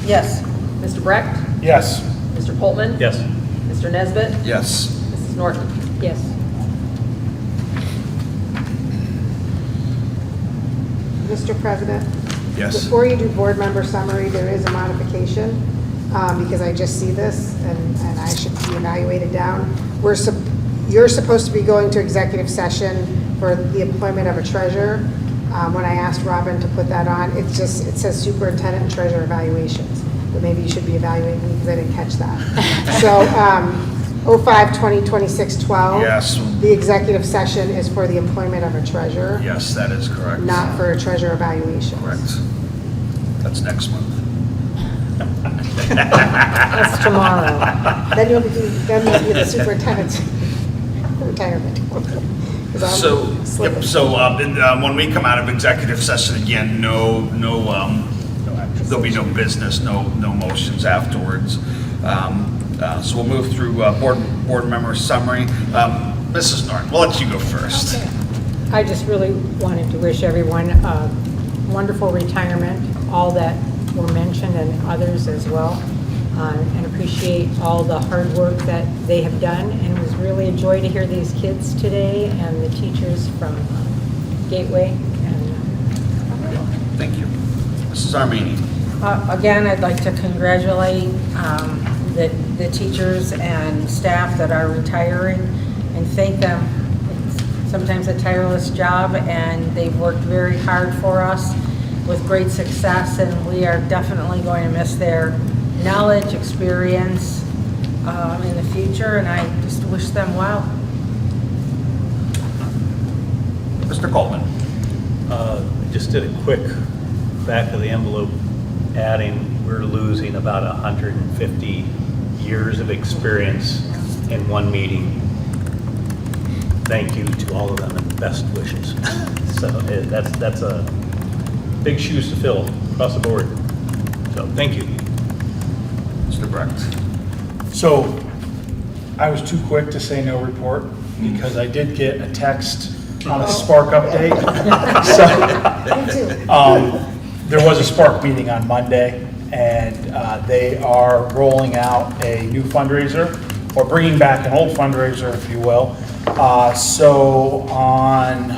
Yes. Mr. Brecht? Yes. Mr. Poltman? Yes. Mr. Nesbit? Yes. Mrs. Norton? Yes. Mr. President? Yes. Before you do board member summary, there is a modification, because I just see this, and I should be evaluated down. You're supposed to be going to executive session for the employment of a treasurer. When I asked Robin to put that on, it says superintendent and treasurer evaluations, but maybe you should be evaluating me because I didn't catch that. So, 05/20/26/12. Yes. The executive session is for the employment of a treasurer. Yes, that is correct. Not for a treasurer evaluation. Correct. That's next month. That's tomorrow. Then you'll be the superintendent's retirement. 'Cause I'm So, slipping. yep, so when we come out of executive session again, there'll be no business, no motions afterwards. So we'll move through board member summary. Mrs. Norton, we'll let you go first. I just really wanted to wish everyone a wonderful retirement, all that were mentioned and others as well, and appreciate all the hard work that they have done. And it was really a joy to hear these kids today and the teachers from Gateway. Thank you. Mrs. Armini. Again, I'd like to congratulate the teachers and staff that are retiring and thank them. It's sometimes a tireless job, and they've worked very hard for us with great success, and we are definitely going to miss their knowledge, experience in the future, and I just wish them well. Mr. Coleman. Just did a quick back of the envelope adding, we're losing about 150 years of experience in one meeting. Thank you to all of them and best wishes. So that's a big shoes to fill across the board. So thank you. Mr. Brecht. So I was too quick to say no report because I did get a text on a Spark update. So, there was a Spark meeting on Monday, and they are rolling out a new fundraiser, or bringing back an old fundraiser, if you will. So on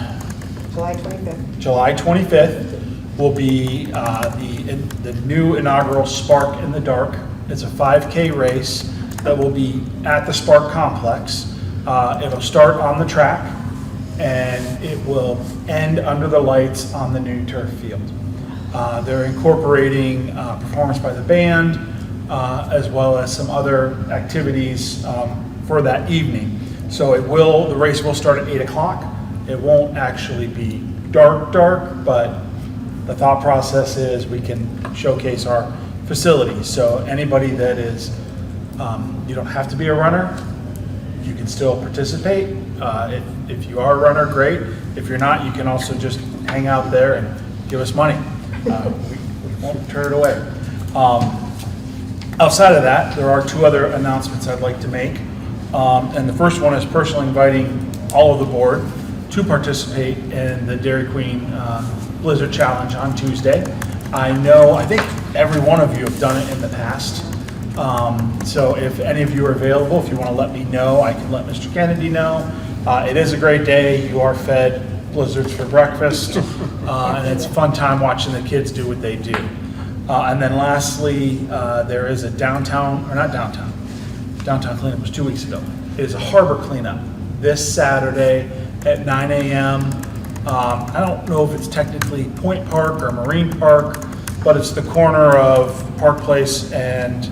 July 25th will be the new inaugural Spark in the Dark. It's a 5K race that will be at the Spark complex. It'll start on the track, and it will end under the lights on the new turf field. They're incorporating performance by the band, as well as some other activities for that evening. So the race will start at 8 o'clock. It won't actually be dark, but the thought process is we can showcase our facilities. So anybody that is, you don't have to be a runner, you can still participate. If you are a runner, great. If you're not, you can also just hang out there and give us money. We won't turn it away. Outside of that, there are two other announcements I'd like to make. And the first one is personally inviting all of the board to participate in the Dairy Queen Blizzard Challenge on Tuesday. I think every one of you have done it in the past. So if any of you are available, if you want to let me know, I can let Mr. Kennedy know. It is a great day. You are fed blizzards for breakfast, and it's a fun time watching the kids do what they do. And then lastly, there is a downtown cleanup was 2 weeks ago. It is a harbor cleanup this Saturday at 9 a.m. I don't know if it's technically Point Park or Marine Park, but it's the corner of Park Place and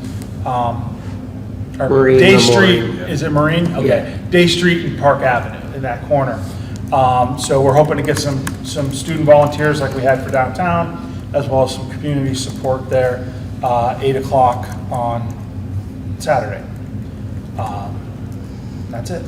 Marine Day Memorial. Street. Is it Marine? Okay. Yeah. Day Street and Park Avenue in that corner. So we're hoping to get some student volunteers like we had for downtown, as well as some community support there, 8 o'clock on Saturday. That's it.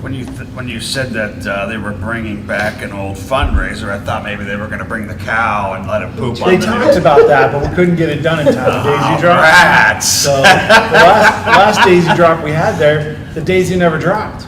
When you said that they were bringing back an old fundraiser, I thought maybe they were going to bring the cow and let it poop on They the talked about that, but we couldn't get it done in time, the daisy drop. Rats. So the last daisy drop we had there, the daisy never dropped.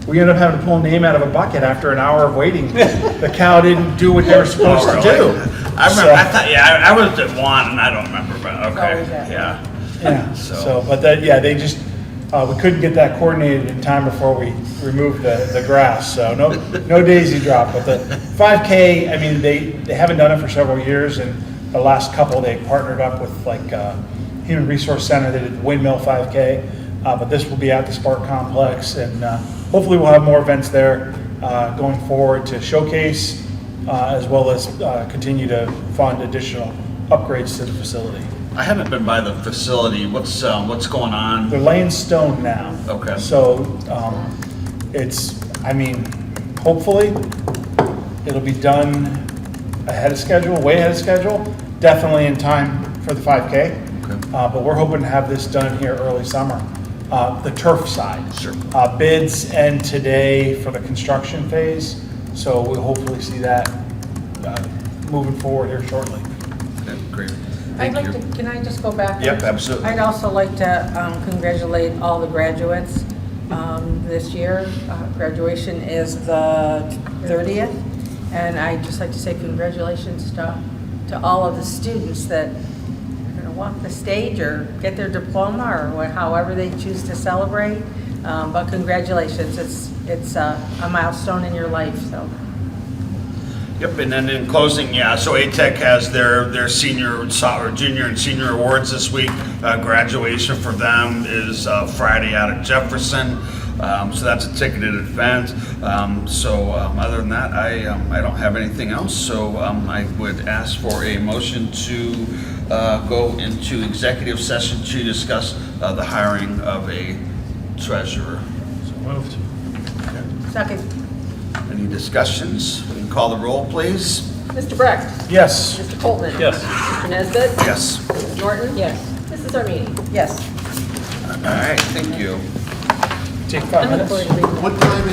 We ended up having to pull a name out of a bucket after an hour of waiting. The cow didn't do what they were supposed to do. I remember. I thought. Yeah, I was at one, and I don't remember. But okay. Yeah. Yeah, so, but that, yeah, they just, we couldn't get that coordinated in time before we removed the grass, so no daisy drop. But the 5K, I mean, they haven't done it for several years, and the last couple, they partnered up with like Human Resource Center, they did Windmill 5K, but this will be at the Spark Complex, and hopefully we'll have more events there going forward to showcase, as well as continue to fund additional upgrades to the facility. I haven't been by the facility. What's going on? They're laying stone now. Okay. So it's, I mean, hopefully it'll be done ahead of schedule, way ahead of schedule, definitely in time for the 5K. Okay. But we're hoping to have this done here early summer. The turf side. Sure. Bids end today for the construction phase, so we'll hopefully see that moving forward here shortly. Okay, great. I'd Thank like you. to, can I just go back? Yep, absolutely. I'd also like to congratulate all the graduates this year. Graduation is the 30th, and I'd just like to say congratulations to all of the students that are going to walk the stage or get their diploma or however they choose to celebrate. But congratulations, it's a milestone in your life, so. Yep, and then in closing, yeah, so ATEC has their senior, or junior and senior awards this week. Graduation for them is Friday out at Jefferson. So that's a ticketed event. Other than that, I don't have anything else. So I would ask for a motion to go into executive session to discuss the hiring of a treasurer. So moved. Second. Any discussions? We can call the roll, please. Mr. Brecht. Yes. Mr. Coltman. Yes. Mr. Nesbit. Yes. Mrs. Norton. Yes. Mrs. Armini. Yes. All right, thank you. Take 5 minutes. Unemployed. What time